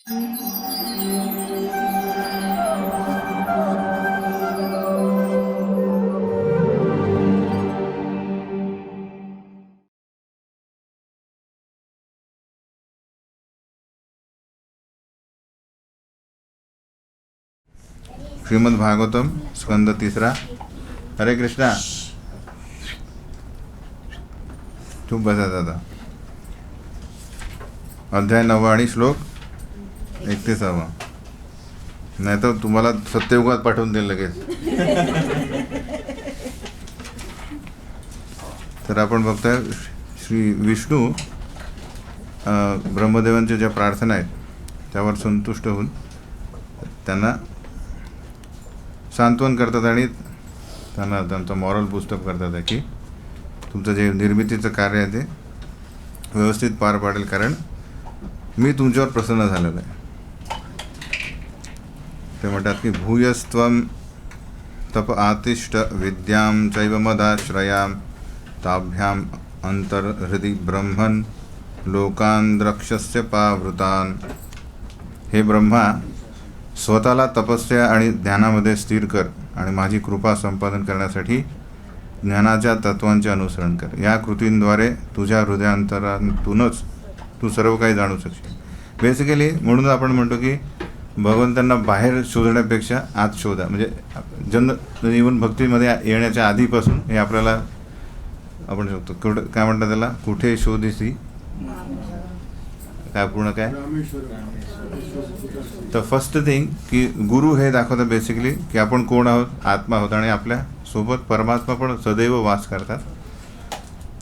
श्रीमद् भागवतम स्कंद 3. हरे कृष्णा. चुप बसा दादा. अध्याय 9 आणि श्लोक 31. नाही तर तुम्हाला सत्ययुगात पाठवून देईल लगेच. तर आपण बघतोय श्री विष्णू ब्रह्मदेवांच्या ज्या प्रार्थना आहेत त्यावर संतुष्ट होऊन त्यांना सांत्वन करतात आणि त्यांना त्यांचं मॉरल पुस्तक करतात आहे की तुमचं जे निर्मितीचं कार्य आहे ते व्यवस्थित पार पाडेल, कारण मी तुमच्यावर प्रसन्न झालेलो आहे. ते म्हणतात की भूयस्त्वं तप आतिष्ठ विद्यां चैव मदाश्रयां ताभ्यां अंतर्हृदि ब्रह्मन् लोकान् द्रक्षस्य पावृतान्. हे ब्रह्मा, स्वतःला तपस्या आणि ज्ञानामध्ये स्थिर कर आणि माझी कृपा संपादन करण्यासाठी ज्ञानाच्या तत्वांचे अनुसरण कर. या कृतींद्वारे तुझ्या हृदयांतरातूनच तू सर्व काही जाणू शकशील. बेसिकली म्हणून आपण म्हणतो की भगवंतांना बाहेर शोधण्यापेक्षा आत शोधा. म्हणजे इव्हन भक्तीमध्ये येण्याच्या आधीपासून हे आपल्याला आपण शकतो. काय म्हणतात त्याला, कुठे शोधिसी काय पूर्ण काय. तर फर्स्ट थिंग की गुरु हे दाखवतात बेसिकली की आपण कोण आहोत, आत्मा आहोत आणि आपल्या सोबत परमात्मा पण सदैव वास करतात.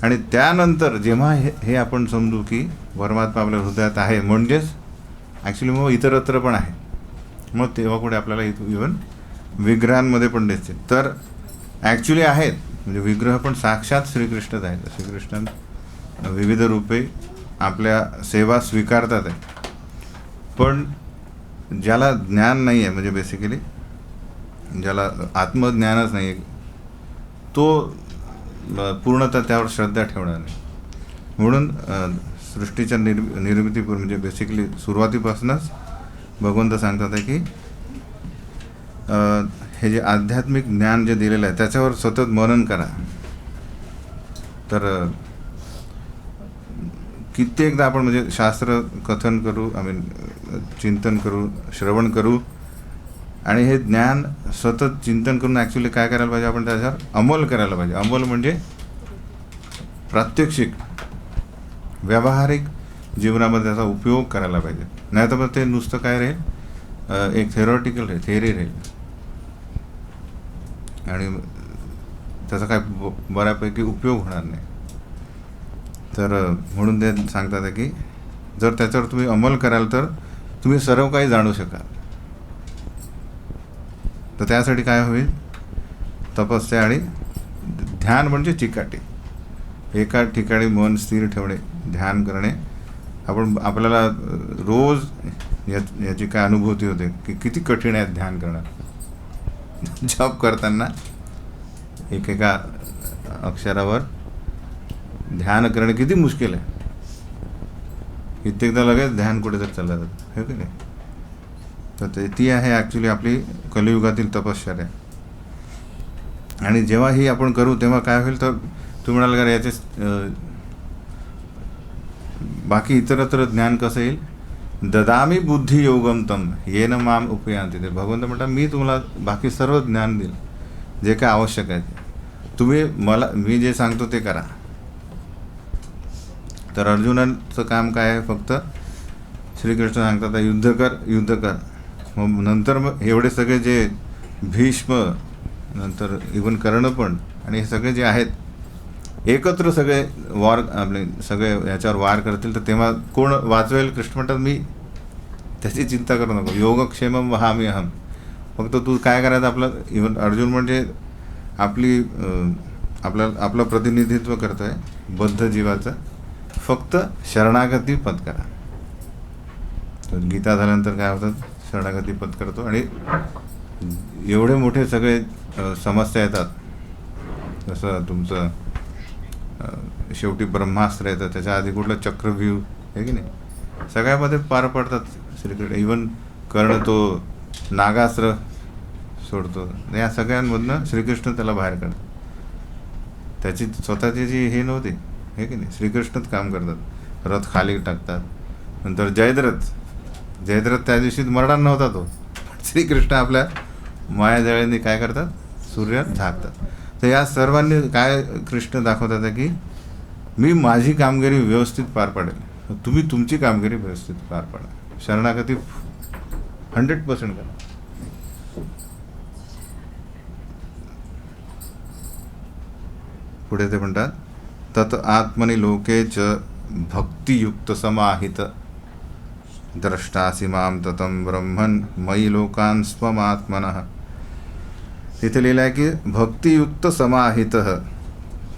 आणि त्यानंतर जेव्हा हे आपण समजू की परमात्मा आपल्या हृदयात आहे, म्हणजेच ॲक्च्युली मग इतरत्र पण आहे, मग तेव्हा कुठे आपल्याला इव्हन विग्रहांमध्ये पण दिसते. तर ॲक्च्युली आहेत म्हणजे विग्रह पण साक्षात श्रीकृष्णच आहेत. श्रीकृष्ण विविध रूपे आपल्या सेवा स्वीकारतात आहे. पण ज्याला ज्ञान नाही आहे, म्हणजे बेसिकली ज्याला आत्मज्ञानच नाही आहे, तो पूर्णतः त्यावर श्रद्धा ठेवणार नाही. म्हणून सृष्टीच्या निर्मितीपूर्वी म्हणजे बेसिकली सुरुवातीपासूनच भगवंत सांगतात आहे की हे जे आध्यात्मिक ज्ञान जे दिलेलं आहे त्याच्यावर सतत मनन करा. तर कित्येकदा आपण म्हणजे शास्त्र कथन करू, चिंतन करू, श्रवण करू आणि हे ज्ञान सतत चिंतन करून ॲक्च्युली काय करायला पाहिजे, आपण त्याच्यावर अंमल करायला पाहिजे. अंमल म्हणजे प्रात्यक्षिक व्यावहारिक जीवनामध्ये त्याचा उपयोग करायला पाहिजे. नाही तर मग ते नुसतं काय राहील, एक थेरॉटिकल राहील, थेअरी राहील आणि त्याचा काय बऱ्यापैकी उपयोग होणार नाही. तर म्हणून ते सांगतात की जर त्याच्यावर तुम्ही अंमल कराल तर तुम्ही सर्व काही जाणू शकाल. तर त्यासाठी काय होईल, तपस्या आणि ध्यान म्हणजे चिकाटी, एका ठिकाणी मन स्थिर ठेवणे, ध्यान करणे. आपल्याला रोज याची काय अनुभूती होते की किती कठीण आहे ध्यान करणं. जॉब करताना एकेका अक्षरावर ध्यान करणे किती मुश्किल आहे. कित्येकदा लगेच ध्यान कुठे तर चाललं जातं, हे की नाही. तर ती आहे ॲक्च्युली आपली कलियुगातील तपश्चर्या. आणि जेव्हा ही आपण करू तेव्हा काय होईल, तर तुम्ही म्हणाल का याचे बाकी इतरत्र ज्ञान कसं येईल. ददामी बुद्धी योगम तम येन माम उपयांती. ते भगवंत म्हणतात मी तुम्हाला बाकी सर्व ज्ञान देईल जे काय आवश्यक आहे. तुम्ही मी जे सांगतो ते करा. तर अर्जुनाचं काम काय आहे, फक्त श्रीकृष्ण सांगतात युद्ध कर, युद्ध कर. मग नंतर मग एवढे सगळे जे भीष्म, नंतर इव्हन कर्ण पण, आणि हे सगळे जे आहेत एकत्र सगळे आपले सगळे याच्यावर वार करतील, तर तेव्हा कोण वाचवेल. कृष्ण म्हणतात मी त्याची चिंता करू नको, योगक्षेमम वहामी अहम. फक्त तू काय करायचं, आपलं इव्हन अर्जुन म्हणजे आपलं प्रतिनिधित्व करतो आहे बद्ध जीवाचं. फक्त शरणागती पत्करा. तर गीता झाल्यानंतर काय होतं, शरणागती पत्करतो. आणि एवढे मोठे सगळे समस्या येतात, जसं तुमचं शेवटी ब्रह्मास्त्र येतं, त्याच्या आधी कुठलं चक्रव्यूह आहे की नाही, सगळ्यामध्ये पार पडतात श्रीकृष्ण इवन कर्ण तो नागास्त्र सोडतो, या सगळ्यांमधनं श्रीकृष्ण त्याला बाहेर काढतात. त्याची स्वतःची जी हे नव्हती, हे की नाही, श्रीकृष्णच काम करतात. रथ खाली टाकतात. नंतर जयद्रथ त्या दिवशी मरणार नव्हता तो, श्रीकृष्ण आपल्या मायाजाळ्यांनी काय करतात, सूर्यात झाकतात. तर या सर्वांनी काय कृष्ण दाखवतात की मी माझी कामगिरी व्यवस्थित पार पाडेल, तुम्ही तुमची कामगिरी व्यवस्थित पार पाडा. शरणागती 100% करा. पुढे ते म्हणतात तत आत्मनि लोके च भक्तियुक्त समाहित द्रष्टासि मां ततं ब्रह्मन् मयि लोकान् स्वमात्मनः. तिथे लिहिलं आहे की भक्तियुक्त समाहित.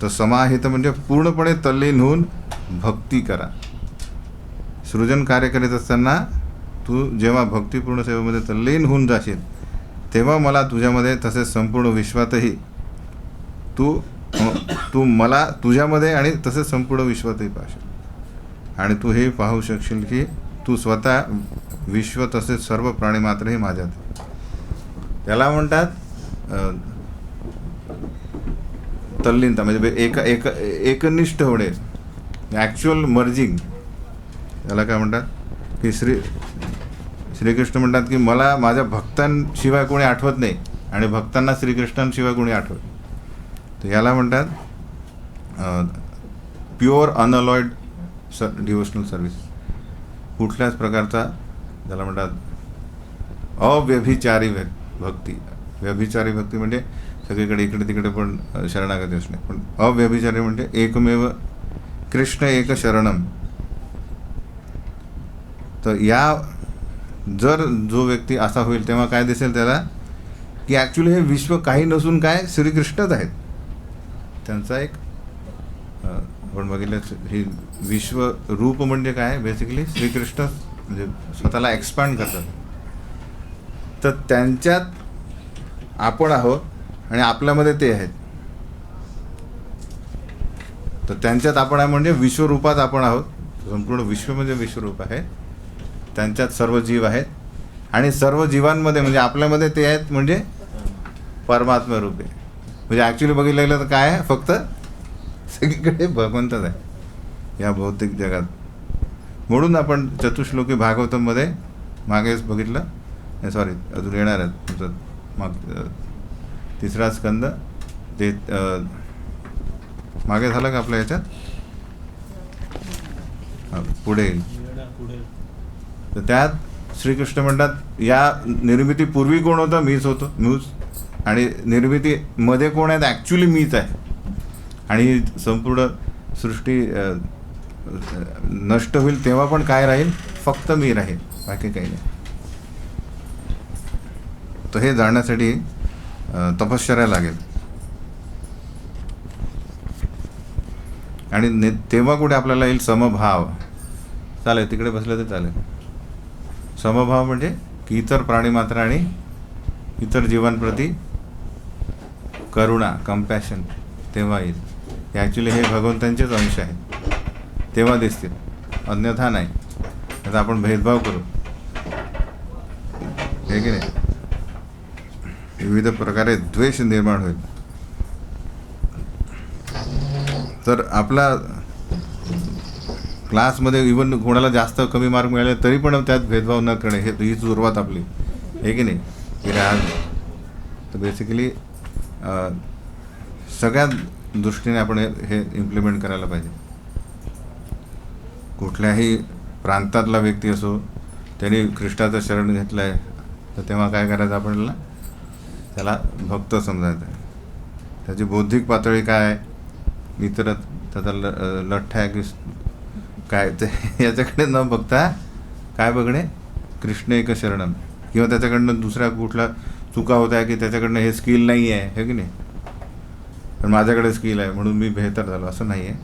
तर समाहित म्हणजे पूर्णपणे तल्लीन होऊन भक्ती करा. सृजन कार्य करीत असताना तू जेव्हा भक्तिपूर्ण सेवेमध्ये तल्लीन होऊन जाशील तेव्हा मला तुझ्यामध्ये तसेच संपूर्ण विश्वातही तू मला तुझ्यामध्ये आणि तसेच संपूर्ण विश्वातही पाहशील. आणि तू हे पाहू शकशील की तू स्वतः विश्व तसेच सर्व प्राणीमात्रही माझ्यात. त्याला म्हणतात तल्लीनता, म्हणजे एकनिष्ठ होणे, ॲक्च्युअल मर्जिंग. त्याला काय म्हणतात की श्रीकृष्ण म्हणतात की मला माझ्या भक्तांशिवाय कोणी आठवत नाही आणि भक्तांना श्रीकृष्णांशिवाय कोणी आठवत. तर याला म्हणतात प्युअर अनअलॉइड डिव्होशनल सर्व्हिस. कुठल्याच प्रकारचा त्याला म्हणतात अव्यभिचारी भक्ती. व्यभिचारी भक्ती म्हणजे सगळीकडे इकडे तिकडे पण शरणागती असणे, पण अव्यभिचारी म्हणजे एकमेव कृष्ण एक शरणम. तर जर जो व्यक्ती असा होईल तेव्हा काय दिसेल त्याला की ॲक्च्युली हे विश्व काही नसून काय श्रीकृष्णच आहेत. त्यांचा एक आपण बघितलं हे विश्वरूप म्हणजे काय, बेसिकली श्रीकृष्ण म्हणजे स्वतःला एक्सपांड करतात. तर त्यांच्यात आपण आहोत आणि आपल्यामध्ये ते आहेत. तर त्यांच्यात आपण आहे म्हणजे विश्वरूपात आपण आहोत. संपूर्ण विश्व म्हणजे विश्वरूप आहे. त्यांच्यात सर्व जीव आहेत आणि सर्व जीवांमध्ये म्हणजे आपल्यामध्ये ते आहेत म्हणजे परमात्मा रूप आहे. म्हणजे ॲक्च्युली बघितलं गेलं तर काय आहे, फक्त सगळीकडे भगवंतच आहे या भौतिक जगात. म्हणून आपण चतुश्लोकी भागवतमध्ये मागेच बघितलं, सॉरी अजून येणार आहे तुमचं माग 3रा स्कंद ते मागे झालं का आपल्या याच्यात, पुढे येईल. तर त्यात श्रीकृष्ण म्हणतात या निर्मितीपूर्वी कोण होतं, मीच होतो, आणि निर्मितीमध्ये कोण आहेत, ॲक्च्युली मीच आहे. आणि संपूर्ण सृष्टी नष्ट होईल तेव्हा पण काय राहील, फक्त मी राहील, बाकी काही नाही. तर हे जाणण्यासाठी तपश्चर्या लागेल. आणि तेव्हा कुठे आपल्याला येईल समभाव. चालेल तिकडे बसलं तर चालेल. समभाव म्हणजे की इतर प्राणीमात्र आणि इतर जीवांप्रती करुणा, कंपॅशन तेव्हा येईल. ॲक्च्युली हे भगवंतांचेच अंश आहेत तेव्हा दिसतील, अन्यथा नाही. आता आपण भेदभाव करू, हे की नाही, विविध प्रकारे द्वेष निर्माण होईल. तर आपला क्लासमध्ये इवन कोणाला जास्त कमी मार्क मिळाले तरी पण त्यात भेदभाव न करणे, ही सुरुवात आपली, हे की नाही, की आज. तर बेसिकली सगळ्या दृष्टीने आपण हे इम्प्लिमेंट करायला पाहिजे. कुठल्याही प्रांतातला व्यक्ती असो, त्यांनी कृष्णाचं शरण घेतलं आहे तर तेव्हा काय करायचं, आपल्याला त्याला भक्त समजायचं आहे. त्याची बौद्धिक पातळी काय आहे, इतर त्याचा लठ्ठ आहे की काय, ते याच्याकडे न बघता काय बघणे, कृष्ण एक शरणम. किंवा त्याच्याकडनं दुसऱ्या कुठला चुका होत आहे की त्याच्याकडनं हे स्किल नाही आहे, हे की नाही, पण माझ्याकडे स्किल आहे म्हणून मी बेहतर झालो, असं नाही आहे.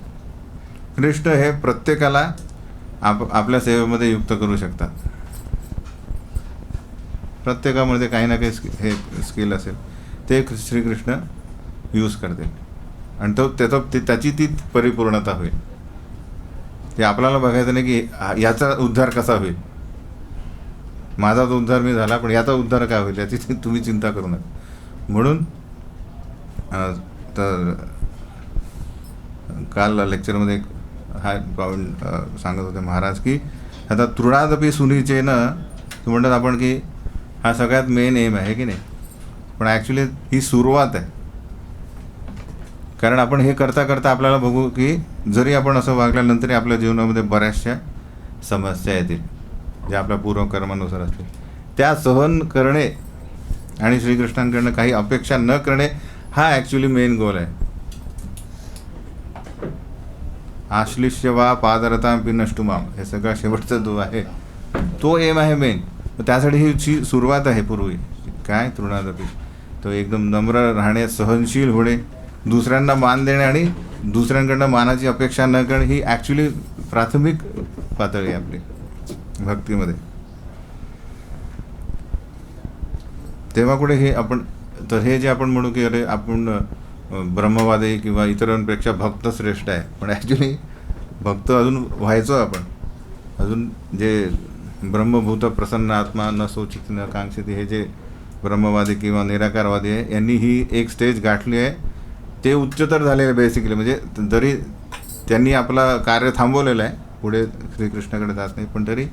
कृष्ण हे प्रत्येकाला आपल्या सेवेमध्ये युक्त करू शकतात. प्रत्येकामध्ये काही ना काही हे स्किल असेल ते श्रीकृष्ण यूज करतील आणि त्याची ती परिपूर्णता होईल. ते आपल्याला बघायचं नाही की याचा उद्धार कसा होईल, माझा तो उद्धार मी झाला, पण याचा उद्धार काय होईल याची तुम्ही चिंता करू नका. म्हणून तर काल लेक्चरमध्ये एक हा पॉईंट सांगत होते महाराज की आता तृणादपी सुनीचे ना म्हणतात आपण की हा सगळ्यात मेन एम आहे की नाही, पण ॲक्च्युली ही सुरुवात आहे. कारण आपण हे करता करता आपल्याला बघू की जरी आपण असं वागल्यानंतरही आपल्या जीवनामध्ये बऱ्याचशा समस्या येतील ज्या आपल्या पूर्वकर्मानुसार असतील, त्या सहन करणे आणि श्रीकृष्णांकडनं काही अपेक्षा न करणे हा ॲक्च्युली मेन गोल आहे. आश्लिष्य वा पादरतांपि नष्टुमाम, हे सगळा शेवटचा जो आहे तो एम आहे मेन. त्यासाठी ही सुरुवात आहे पूर्वी काय तृणादपी, तो एकदम नम्र राहणे, सहनशील होणे, दुसऱ्यांना मान देणे आणि दुसऱ्यांकडनं मानाची अपेक्षा न करणे, ही ॲक्च्युली प्राथमिक पातळी आहे आपली भक्तीमध्ये. तेव्हा कुठे हे आपण तर हे जे आपण म्हणू की अरे आपण ब्रह्मवादी किंवा इतरांपेक्षा भक्त श्रेष्ठ आहे, पण ॲक्च्युली भक्त अजून व्हायचो आपण. अजून जे ब्रह्मभूत प्रसन्न आत्मा न शोचित न कांक्षित, हे जे ब्रह्मवादी किंवा निराकारवादी आहे यांनी ही एक स्टेज गाठली आहे. ते उच्चतर झालेले आहे बेसिकली. म्हणजे जरी त्यांनी आपला कार्य थांबवलेलं आहे, पुढे श्रीकृष्णाकडे जात नाही, पण तरी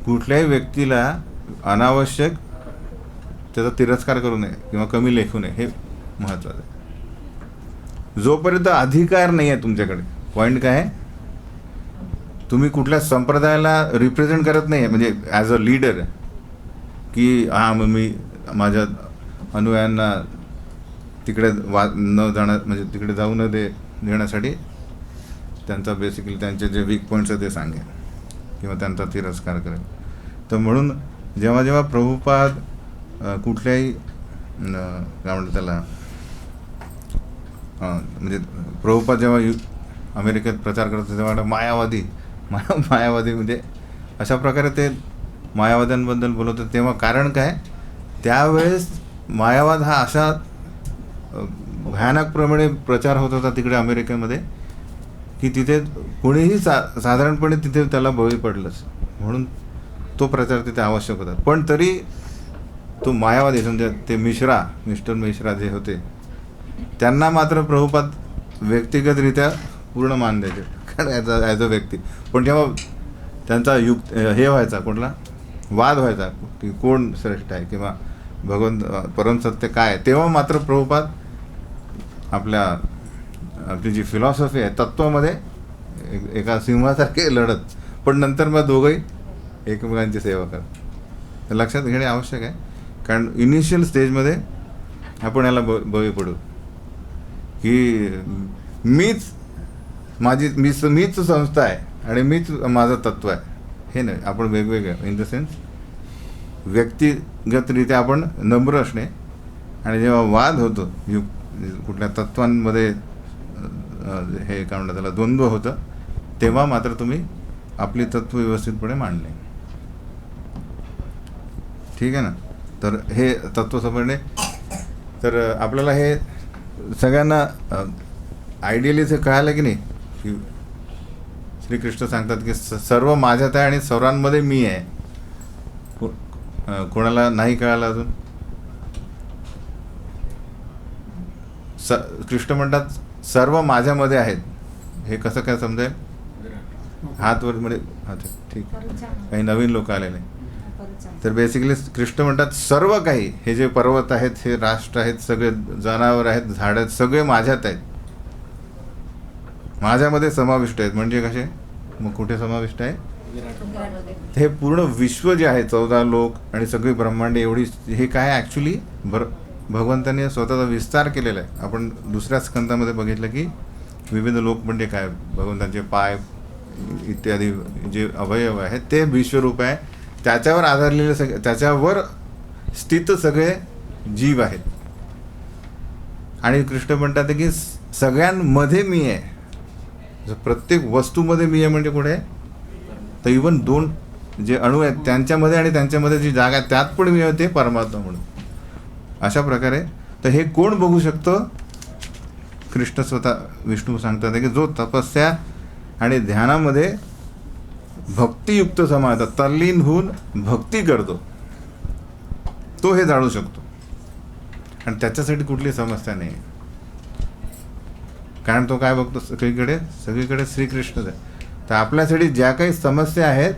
कुठल्याही व्यक्तीला अनावश्यक त्याचा तिरस्कार करू नये किंवा कमी लेखू नये, हे महत्त्वाचं आहे. जोपर्यंत अधिकार नाही आहे तुमच्याकडे, पॉईंट काय आहे, तुम्ही कुठल्या संप्रदायाला रिप्रेझेंट करत नाही आहे, म्हणजे ॲज अ लीडर की हां मग मी माझ्या अनुयायांना तिकडे न जाणार, म्हणजे तिकडे जाऊ न देण्यासाठी त्यांचा बेसिकली त्यांचे जे वीक पॉईंट्स आहे ते सांगेल किंवा त्यांचा तिरस्कार करेल. तर म्हणून जेव्हा जेव्हा प्रभुपाद कुठल्याही काय म्हणतात त्याला म्हणजे प्रभुपाद जेव्हा अमेरिकेत प्रचार करत होते तेव्हा मायावादी म्हणजे अशा प्रकारे ते मायावाद्यांबद्दल बोलत होते. तेव्हा कारण काय, त्यावेळेस मायावाद हा अशा भयानकप्रमाणे प्रचार होत होता तिकडे अमेरिकेमध्ये की तिथे कोणीही साधारणपणे तिथे त्याला बळी पडलंच. म्हणून तो प्रचार तिथे आवश्यक होता. पण तरी तो मायावादी समजा ते मिस्टर मिश्रा जे होते त्यांना मात्र प्रभुपाद व्यक्तिगतरित्या पूर्ण मान द्यायचे, कारण ॲज अ व्यक्ती. पण जेव्हा त्यांचा हे व्हायचा, कोणला वाद व्हायचा की कोण श्रेष्ठ आहे किंवा भगवंत परमसत्य काय आहे, तेव्हा मात्र प्रभुपाद आपली जी फिलॉसॉफी आहे तत्वामध्ये एका सिंहासारखे लढत, पण नंतर मग दोघंही एकमेकांची सेवा करत. तर लक्षात घेणे आवश्यक आहे, कारण इनिशियल स्टेजमध्ये आपण याला बळी पडू की मीच संस्था आहे आणि मीच माझं तत्व आहे. हे नाही, आपण वेगवेगळं इन द सेन्स व्यक्तिगतरित्या आपण नम्र असणे, आणि जेव्हा वाद होतो कुठल्या तत्वांमध्ये हे काय म्हणतात त्याला द्वंद्व होतं, तेव्हा मात्र तुम्ही आपली तत्व व्यवस्थितपणे मांडणे. ठीक आहे ना. तर हे तत्व समजणे, तर आपल्याला हे सगळ्यांना आयडियली हे कळालं की नाही की श्रीकृष्ण सांगतात की सर्व माझ्यात आहे आणि सर्वांमध्ये मी आहे. कोणाला नाही कळालं अजून? कृष्ण म्हणतात सर्व माझ्यामध्ये आहेत. हे कसं काय समजेल? हात वर म्हणजे अच्छा ठीक, काही नवीन लोक आलेले. तर बेसिकली कृष्ण म्हणतात सर्व काही, हे जे पर्वत आहेत, हे राष्ट्र आहेत, सगळे जनावर आहेत, झाड आहेत, सगळे माझ्यात आहेत, माझ्यामध्ये समाविष्ट आहेत. म्हणजे कसे, मग कुठे समाविष्ट आहे? हे पूर्ण विश्व जे आहे, 14 लोक आणि सगळी ब्रह्मांड एवढी, हे काय ॲक्च्युली भगवंताने स्वतःचा विस्तार केलेला आहे. आपण दुसऱ्या स्कंदामध्ये बघितलं की विविध लोक म्हणजे काय, भगवंतांचे पाय इत्यादी जे अवयव आहेत ते विश्वरूप आहे. त्याच्यावर आधारलेले सगळे, त्याच्यावर स्थित सगळे जीव आहेत. आणि कृष्ण म्हणतात की सगळ्यांमध्ये मी आहे, प्रत्येक वस्तूमध्ये मी आहे. म्हणजे कुठे तर इवन 2 जे अणू आहेत त्यांच्यामध्ये आणि त्यांच्यामध्ये जी जागा आहे त्यात पण मी आहे, ते परमात्मा म्हणून. अशा प्रकारे तर हे कोण बघू शकतं? कृष्ण स्वतः विष्णू सांगतात की जो तपस्या आणि ध्यानामध्ये भक्तियुक्त समाज, तल्लीन होऊन भक्ती करतो, तो हे जाणू शकतो. आणि त्याच्यासाठी कुठली समस्या नाही, कारण तो काय बघतो, सगळीकडे श्रीकृष्णच आहे. तर आपल्यासाठी ज्या काही समस्या आहेत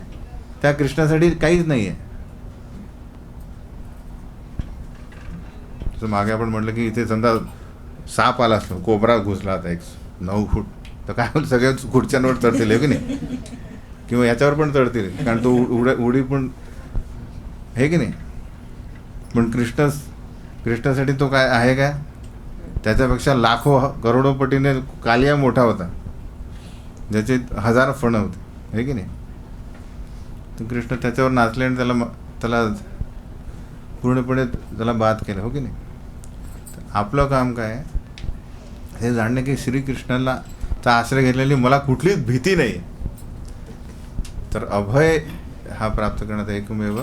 त्या कृष्णासाठी काहीच नाही आहे. जसं मागे आपण म्हटलं की इथे समजा साप आला असतो, कोबरा घुसला आता 9 फूट, तर काय होईल, सगळ्या खुर्च्यांवर चढतील आहे की नाही, किंवा याच्यावर पण चढतील, कारण तो उडी पण हे की नाही. पण कृष्णासाठी तो काय आहे का, त्याच्यापेक्षा लाखो करोडो पटीने कालिया मोठा होता, ज्याचे 1000 फण होते, हे की नाही. तर कृष्ण त्याच्यावर नाचले आणि त्याला पूर्णपणे त्याला बाद केलं, हो की नाही. तर आपलं काम काय आहे, हे जाणणे की श्रीकृष्णाला चा आश्रय घेतलेली मला कुठलीच भीती नाही. तर अभय हा प्राप्त करण्याचा एकमेव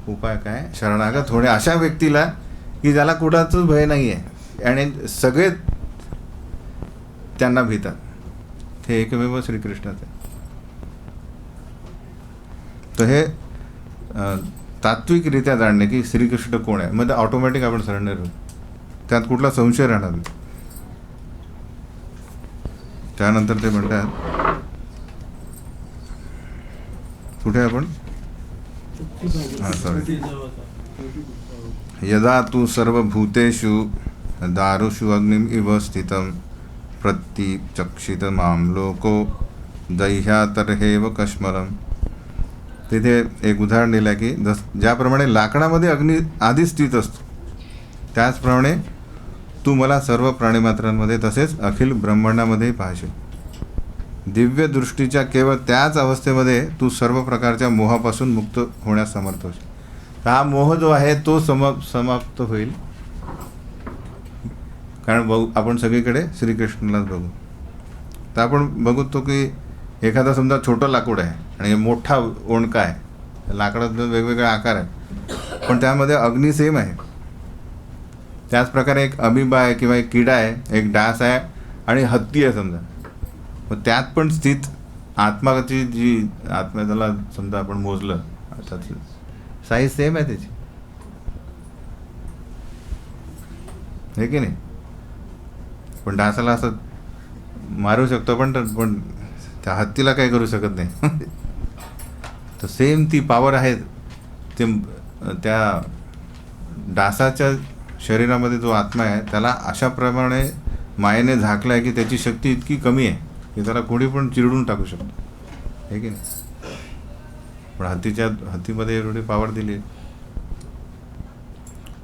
उपाय काय, शरणागत होणे अशा व्यक्तीला की ज्याला कुणाचंच भय नाही आहे आणि सगळे त्यांना भीतात, हे एकमेव श्रीकृष्णाचं आहे. तर हे तात्विकरित्या जाणणे की श्रीकृष्ण कोण आहे, म्हणजे ऑटोमॅटिक आपण सरेंडर होऊ, त्यात कुठला संशय राहणार नाही. त्यानंतर ते म्हणतात, कुठे आपण यदा तू सर्वभूतेषु दारुषु अग्निम इव स्थितं प्रत्यचक्षित माम लोको दह्यातर्हेव कश्मलम. तिथे एक उदाहरण दिलं की ज्याप्रमाणे लाकडामध्ये अग्नी आधी स्थित असतो, त्याचप्रमाणे तू मला सर्व प्राणीमात्रांमध्ये तसेच अखिल ब्रह्मांडामध्ये पाहशील. दिव्य दृष्टीच्या केवळ त्याच अवस्थेमध्ये तू सर्व प्रकारच्या मोहापासून मुक्त होण्यास समर्थ होशील. हा मोह जो आहे तो समाप्त होईल, कारण आपण सगळीकडे श्रीकृष्णालाच बघू. तर आपण बघतो की एखादा समजा छोटं लाकूड आहे आणि मोठा ओंडका आहे, लाकडात वेगवेगळे आकार आहे, पण त्यामध्ये अग्नी सेम आहे. त्याच प्रकारे एक अमिबा आहे किंवा एक किडा आहे, एक डास आहे आणि हत्ती आहे समजा, मग त्यात पण स्थित आत्माची जी आत्मा, त्याला समजा आपण मोजलं, अर्थात साईज सेम आहे त्याची, हे की नाही. पण डासाला असं मारू शकतो, पण त्या हत्तीला काही करू शकत नाही. तर सेम ती पॉवर आहे ते त्या डासाच्या शरीरामध्ये जो आत्मा आहे त्याला अशाप्रमाणे मायेने झाकला आहे की त्याची शक्ती इतकी कमी आहे की त्याला कोणी पण चिरडून टाकू शकतो, हे की नाही. पण हत्तीमध्ये एवढी पॉवर दिली आहे,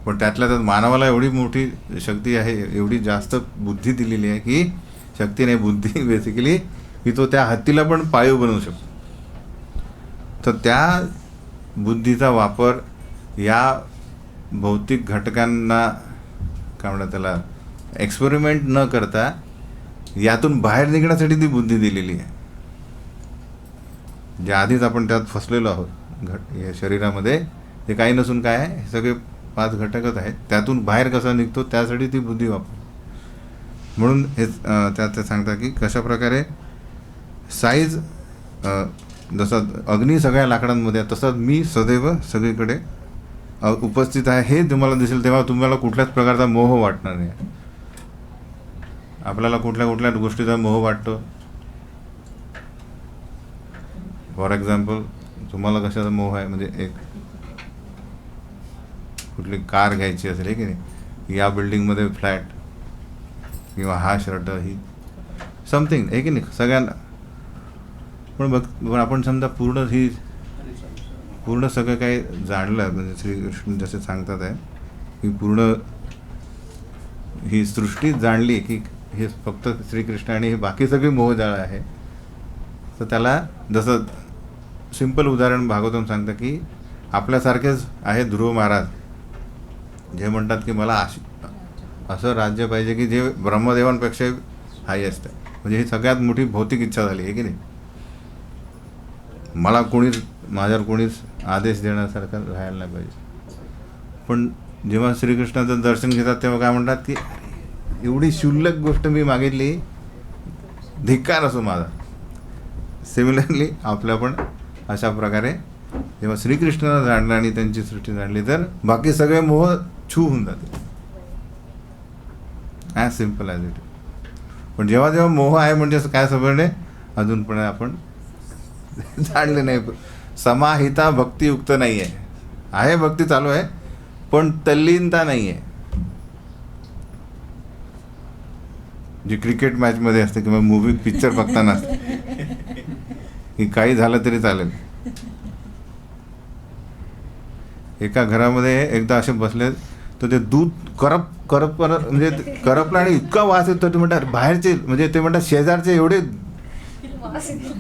पण त्यातल्या त्यात मानवाला एवढी मोठी शक्ती आहे, एवढी जास्त बुद्धी दिलेली आहे की शक्ती नाही, बुद्धी बेसिकली, की तो त्या हत्तीला पण पाळीव बनवू शकतो. तर त्या बुद्धीचा वापर या भौतिक घटकांना काय म्हणतात त्याला एक्सपेरिमेंट न करता यातून बाहेर निघण्यासाठी ती बुद्धी दिलेली आहे. जे आधीच आपण त्यात फसलेलो आहोत या शरीरामध्ये, ते काही नसून काय आहे, हे सगळे 5 घटकच आहेत, त्यातून बाहेर कसा निघतो त्यासाठी ती बुद्धी वापर. म्हणून हे त्यात ते सांगतात की कशाप्रकारे साईज जसं अग्नी सगळ्या लाकडांमध्ये आहे, तसंच मी सदैव सगळीकडे उपस्थित आहे हे तुम्हाला दिसेल, तेव्हा तुम्हाला कुठल्याच प्रकारचा मोह वाटणार नाही. आपल्याला कुठल्या गोष्टीचा मोह वाटतो, फॉर एक्झाम्पल तुम्हाला कशाचा मोह आहे, म्हणजे एक कुठली कार घ्यायची असेल, हे की नाही, या बिल्डिंगमध्ये फ्लॅट किंवा हा शर्ट, ही समथिंग, हे की नाही, सगळ्यांना. पण आपण समजा पूर्ण सगळं काही जाणलं, म्हणजे श्रीकृष्ण जसे सांगतात आहे की पूर्ण ही सृष्टी जाणली की हे फक्त श्रीकृष्ण आणि हे बाकी सगळी मोहजाळ आहे, तर त्याला जसं सिंपल उदाहरण भागवतम सांगतं की आपल्यासारखेच आहे ध्रुव महाराज, जे म्हणतात की मला असं राज्य पाहिजे की जे ब्रह्मदेवांपेक्षा हायेस्ट आहे. म्हणजे ही सगळ्यात मोठी भौतिक इच्छा झाली आहे की नाही. मला माझ्यावर कोणीच आदेश देण्यासारखं राहायला नाही पाहिजे. पण जेव्हा श्रीकृष्णाचं दर्शन घेतात तेव्हा काय म्हणतात की एवढी क्षुल्लक गोष्ट मी मागितली, धिक्कार असो माझा. सिमिलरली आपल्या पण अशा प्रकारे जेव्हा श्रीकृष्णाला जाणलं आणि त्यांची सृष्टी जाणली तर बाकी सगळे मोह छू होऊन जाते. As simple as it. पण जेव्हा जेव्हा मोह आहे म्हणजे काय समजणे, अजून पण आपण जाणले नाही, समाहिता भक्तियुक्त नाही आहे. आहे भक्ती चालू आहे पण तल्लीनता नाही आहे. जी क्रिकेट मॅचमध्ये असते किंवा मूवी पिक्चर बघताना असते की काही झालं तरी चालेल. एका घरामध्ये एकदा असे बसले तर ते दूध करप म्हणजे करपलं आणि इतका वास येतो. ते म्हणतात बाहेरचे म्हणजे ते म्हणतात शेजारचे एवढे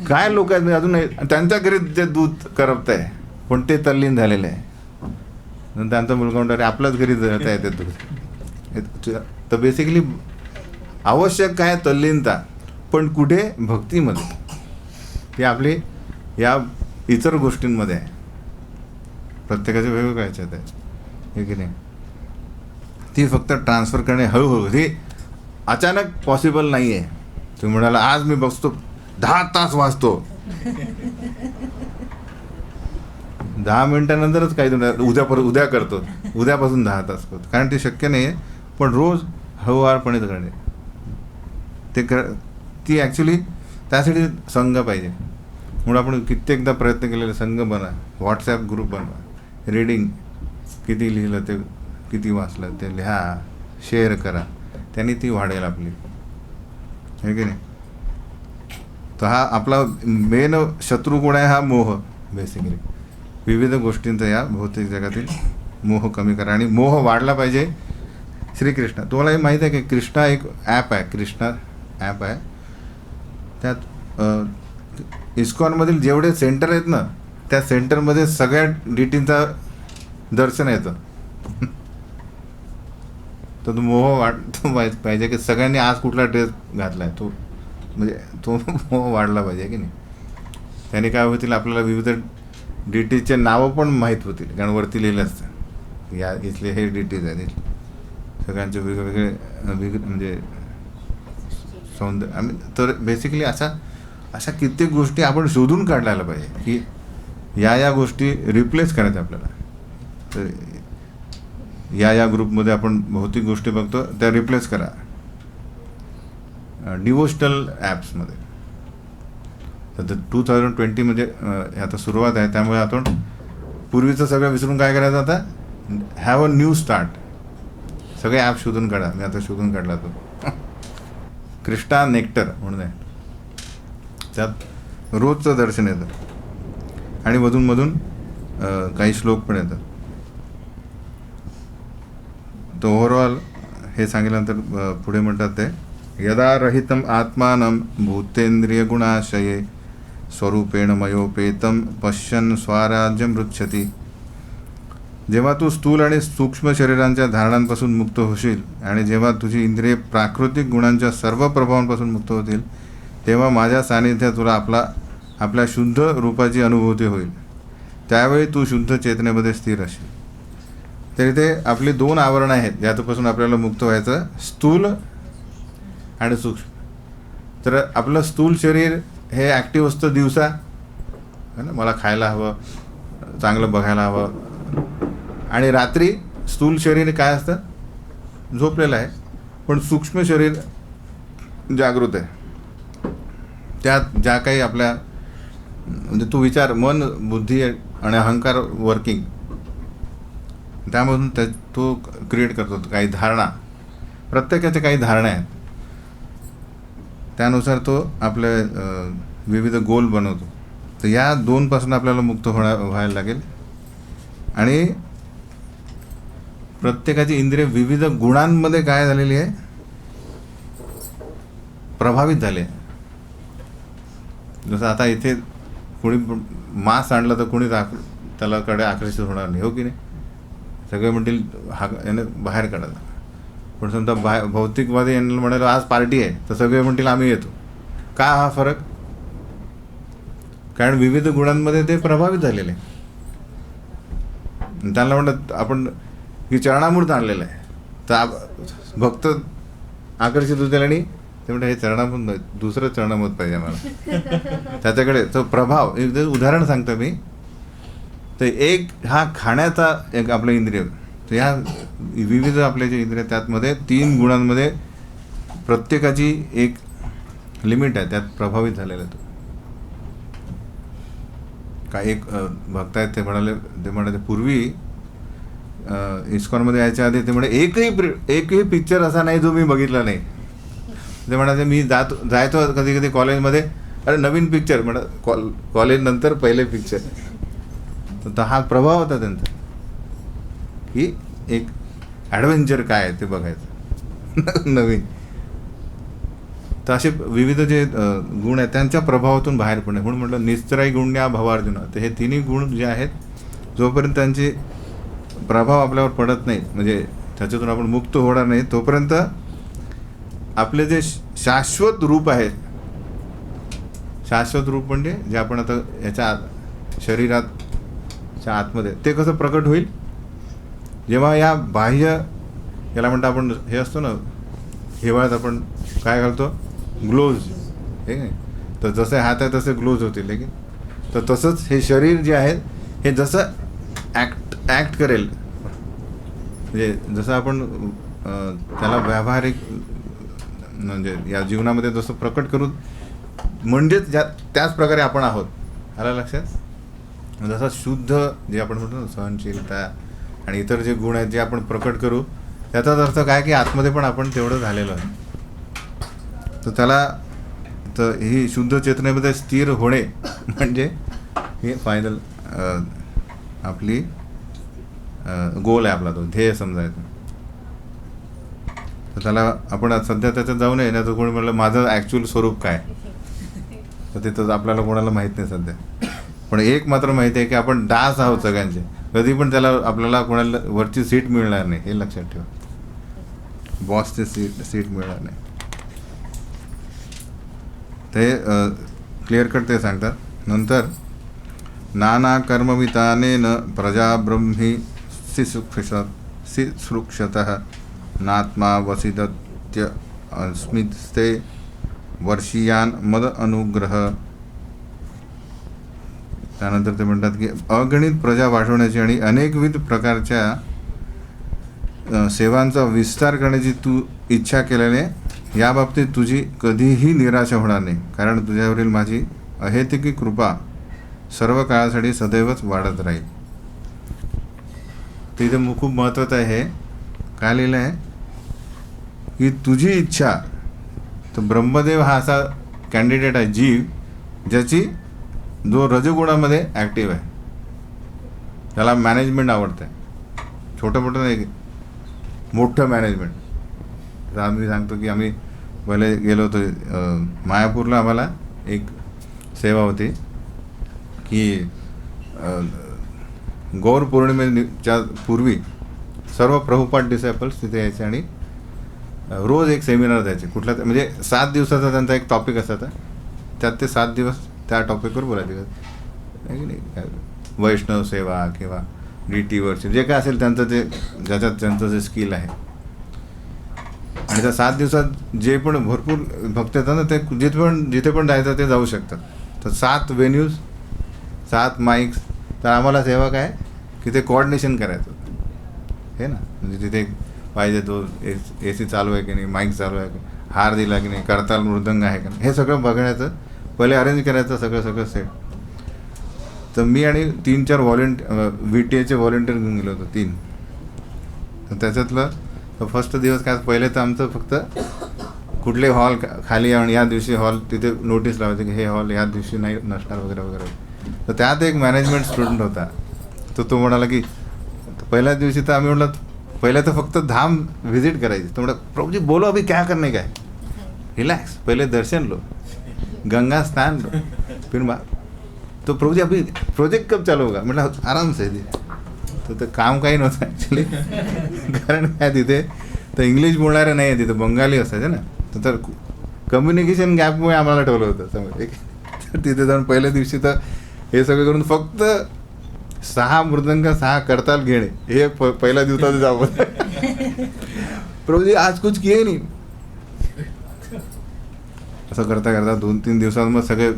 काय लोक आहेत म्हणजे अजून त्यांच्या घरी जे दूध करपत आहे पण ते तल्लीन झालेलं आहे. नंतर त्यांचा मुलगा म्हणतो अरे आपल्याच घरी जळत आहे ते दूध. तर बेसिकली आवश्यक काय तल्लीनता, पण कुठे भक्तीमध्ये. ती आपली या इतर गोष्टींमध्ये आहे. प्रत्येकाच्या वेगवेगळ्या ह्याच्यात आहे, हे की नाही. ती फक्त ट्रान्सफर करणे हळूहळू, ती अचानक पॉसिबल नाही आहे. तुम्ही म्हणाला आज मी बसतो 10 तास वाचतो, 10 मिनिटानंतरच काही उद्या करतो, उद्यापासून 10 तास करतो, कारण ते शक्य नाही आहे. पण रोज हळूवारपणे करणे ती ॲक्च्युली त्यासाठी संघ पाहिजे. म्हणून आपण कित्येकदा प्रयत्न केलेले, संघ बनवा, व्हॉट्सॲप ग्रुप बनवा, रीडिंग किती लिहिलं ते किती वाचलं ते लिहा, शेअर करा, त्यांनी ती वाढेल आपली, हे की नाही. तर हा आपला मेन शत्रू कोण आहे, हा मोह. बेसिकली विविध गोष्टींचा या भौतिक जगातील मोह कमी करा. आणि मोह वाढला पाहिजे. श्रीकृष्ण, तुम्हाला हे माहीत आहे की कृष्णा एक ॲप आहे, कृष्णा ॲप आहे. त्यात इस्कॉनमधील जेवढे सेंटर आहेत ना, त्या सेंटरमध्ये सगळ्या डीटींचा दर्शन येतं. तर तो मोह वाढतो पाहिजे की सगळ्यांनी आज कुठला ड्रेस घातला आहे, तो म्हणजे तो मोह वाढला पाहिजे की नाही. त्याने काय होतील, आपल्याला विविध डीटीचे नावं पण माहीत होतील, कारण वरती लिहिलं असतं या इथले हे डीटीज आहेत, सगळ्यांचे वेगवेगळे म्हणजे सौंदर्य. आम्ही तर बेसिकली अशा कित्येक गोष्टी आपण शोधून काढायला पाहिजे की या गोष्टी रिप्लेस करायच्या आपल्याला. तर या ग्रुपमध्ये आपण भौतिक गोष्टी बघतो त्या रिप्लेस करा डिवोशनल ॲप्समध्ये. तर 2020 म्हणजे आता सुरुवात आहे, त्यामुळे आपण पूर्वीचं सगळं विसरून काय करायचं, आता हॅव अ न्यू स्टार्ट. सगळे ॲप शोधून काढा. मी आता शोधून काढला तो कृष्णा नेक्टर म्हणून आहे. त्यात रोजचं दर्शन येतं आणि मधून काही श्लोक पण येतात. तर ओव्हरऑल हे सांगितल्यानंतर पुढे म्हणतात ते, यदा रहितम आत्मानं भूतेंद्रिय गुणाशये स्वरूपेण मयोपेतम पश्यन स्वराज्यम मृच्छती. जेव्हा तू स्थूल आणि सूक्ष्म शरीरांच्या धारणांपासून मुक्त होशील आणि जेव्हा तुझी इंद्रिये प्राकृतिक गुणांच्या सर्व प्रभावांपासून मुक्त होतील, तेव्हा माझ्या सानिध्यात तुला आपल्या शुद्ध रूपाची अनुभूती होईल. त्यावेळी तू शुद्ध चेतनेमध्ये स्थिर असशील. तर इथे आपली 2 आवरणं आहेत ज्यापासून आपल्याला मुक्त व्हायचं, स्थूल आणि सूक्ष्म. तर आपलं स्थूल शरीर हे ॲक्टिव्ह असतं दिवसा, है ना, मला खायला हवं, चांगलं बघायला हवं. आणि रात्री स्थूल शरीर काय असतं, झोपलेलं आहे. पण सूक्ष्म शरीर जागृत आहे. त्यात ज्या काही आपल्या म्हणजे तू विचार, मन, बुद्धी आणि अहंकार वर्किंग, त्यामधून तो क्रिएट करतो काही धारणा. प्रत्येकाच्या काही धारणा आहेत, त्यानुसार तो आपले विविध गोल बनवतो. तर या 2 पासून आपल्याला मुक्त व्हायला लागेल. आणि प्रत्येकाची इंद्रिय विविध गुणांमध्ये काय झालेली आहे, प्रभावित झाले. जसं आता इथे कोणी मांस आणलं तर कोणी त्याला कडे आकर्षित होणार नाही, हो की नाही. सगळे म्हणतील याने बाहेर काढायला. पण समजा भौतिकवादी यांना म्हणाले आज पार्टी आहे, तर सगळे म्हणतील आम्ही येतो. का हा फरक, कारण विविध गुणांमध्ये ते प्रभावित झालेले. त्यांना म्हणत आपण की चरणामूर्त आणलेलं आहे, तर भक्त आकर्षित होतील आणि ते म्हणजे हे चरणामत दुसरं चरणामत पाहिजे आम्हाला. त्याच्याकडे तो प्रभाव, एक उदाहरण सांगतो मी. तर एक हा खाण्याचा एक आपलं इंद्रिय, तर ह्या विविध आपले जे इंद्रिय त्यातमध्ये 3 गुणांमध्ये प्रत्येकाची एक लिमिट आहे, त्यात प्रभावित झालेला आहे तो. काय एक भक्त आहेत, ते म्हणाले पूर्वी इस्कॉनमध्ये यायच्या आधी ते म्हणे एकही पिक्चर असा नाही जो मी बघितला नाही. ते म्हणाले मी जायचो कधी कधी कॉलेजमध्ये, अरे नवीन पिक्चर म्हणा, कॉलेज नंतर पहिले पिक्चर. तर हा प्रभाव होता त्यांचा की एक ॲडव्हेंचर काय आहे ते बघायचं नवीन. तर असे विविध जे गुण आहेत त्यांच्या प्रभावातून बाहेर पडणे, म्हणून म्हटलं निस्त्रय गुण्या भवार्जुन. तर हे तिन्ही गुण जे आहेत, जोपर्यंत त्यांचे प्रभाव आपल्यावर पडत नाही, म्हणजे त्याच्यातून आपण मुक्त होणार नाही, तोपर्यंत आपले जे शाश्वत रूप आहे, शाश्वत रूप म्हणजे जे आपण आता याच्या शरीराच्या आतमध्ये, ते कसं प्रकट होईल जेव्हा या बाह्य, याला म्हणतो आपण हे असतो ना हिवाळ्यात आपण काय घालतो, ग्लोव्ज, हे नाही. तर जसे हात आहे तसे ग्लोव्ज होतील. लेकिन तर तसंच हे शरीर जे आहे हे जसं ॲक्ट करेल, म्हणजे जसं आपण त्याला व्यावहारिक म्हणजे या जीवनामध्ये जसं प्रकट करू, म्हणजेच त्याच प्रकारे आपण आहोत. आला लक्षात? जसं शुद्ध जे आपण म्हणतो ना, सहनशीलता आणि इतर जे गुण आहेत जे आपण प्रकट करू, त्याचाच अर्थ काय की आतमध्ये पण आपण तेवढं झालेलं आहे. तर त्याला, तर ही शुद्ध चेतनेमध्ये स्थिर होणे म्हणजे हे फायनल आपली गोल आहे, आपला तो ध्येय समजायचं. तर त्याला आपण सध्या त्याच्यात जाऊ नये ना. तर कोणी म्हटलं माझं ॲक्च्युअल स्वरूप काय, तर तिथं आपल्याला कोणाला माहीत नाही सध्या. पण एक मात्र माहिती आहे की आपण दास आहोत सगळ्यांचे. कधी पण त्याला आपल्याला कोणाला वरची सीट मिळणार नाही, हे लक्षात ठेवा. बॉसचे सीट मिळणार नाही. ते क्लिअर कट ते सांगतात. नंतर नाना कर्मवितानेन प्रजा ब्रह्मी सिसृक्षतः नात्मा वसिदत्य अस्मिस्ते वर्षीयान मद अनुग्रह. त्यानंतर ते म्हणतात की अगणित प्रजा वाढवण्याची आणि अनेकविध प्रकारच्या सेवांचा विस्तार करण्याची तू इच्छा केल्याने या बाबतीत तुझी कधीही निराशा होणार नाही, कारण तुझ्यावरील माझी अहेतुकी कृपा सर्व काळासाठी सदैवच वाढत राहील. तर इथे खूप महत्त्वाचं आहे. हे काय लिहिलं आहे की तुझी इच्छा, तर ब्रह्मदेव हा असा कॅन्डिडेट आहे, जीव ज्याची जो रजगुणामध्ये ॲक्टिव्ह आहे, त्याला मॅनेजमेंट आवडतं आहे. छोटं मोठं नाही, मोठं मॅनेजमेंट. तर आम्ही सांगतो की आम्ही पहिले गेलो होतो मायापूरला. आम्हाला एक सेवा होती की गौर पौर्णिमेच्या पूर्वी सर्व प्रभुपाद डिसायपल्स तिथे यायचे आणि रोज एक सेमिनार द्यायचे. कुठला म्हणजे 7 दिवसाचा त्यांचा एक टॉपिक असायचा. त्यात ते 7 दिवस त्या टॉपिकवर बोलायचे. वैष्णव सेवा किंवा DT वर्षिप जे काय असेल त्यांचं, ते ज्याच्यात त्यांचं जे स्किल आहे. आणि त्या 7 दिवसात जे पण भरपूर भक्त येतात ना, ते जिथे पण जायचं ते जाऊ शकतात. तर 7 व्हेन्यूज, 7 माईक्स. तर आम्हाला सेवा काय की ते कोऑर्डिनेशन करायचं हे ना, म्हणजे तिथे पाहिजे तो AC चालू आहे की नाही, माईक चालू आहे की, हार दिला की नाही, करताल मृदंग आहे का नाही, हे सगळं बघण्याचं, पहिले अरेंज करायचं सगळं सेट. तर मी आणि 3-4 VTA व्हॉलेंटियर घेऊन गेलो होतो, 3. तर त्याच्यातलं फर्स्ट दिवस काय, पहिले तर आमचं फक्त कुठले हॉल खाली आणि या दिवशी हॉल तिथे नोटीस लावायचे की हे हॉल ह्या दिवशी नाही नसणार वगैरे वगैरे. तर त्यात एक मॅनेजमेंट स्टुडंट होता. तर तो म्हणाला की पहिल्या दिवशी, तर आम्ही म्हटलं पहिल्या तर फक्त धाम व्हिजिट करायची. तो म्हटलं प्रभूजी बोलो अभी क्या करने का है, रिलॅक्स, पहिले दर्शन लो, गंगा स्नान लो, फिर तो प्रभूजी अभी प्रोजेक्ट कब चालू होगा. म्हटलं आराम से. तर काम काही नव्हतं ॲक्च्युली. कारण काय तिथे तर इंग्लिश बोलणारे नाही आहे, तिथे बंगाली असायचे ना. तर कम्युनिकेशन गॅपमुळे आम्हाला ठेवलं होतं समज. तर तिथे जाऊन पहिल्या दिवशी तर हे सगळं करून फक्त 6 मृदंग 6 करताल घेणे, हे पहिल्या दिवसाचं जावं. प्रभूजी आज कुछ किए नहीं. असं करता करता 2-3 दिवसात मग सगळे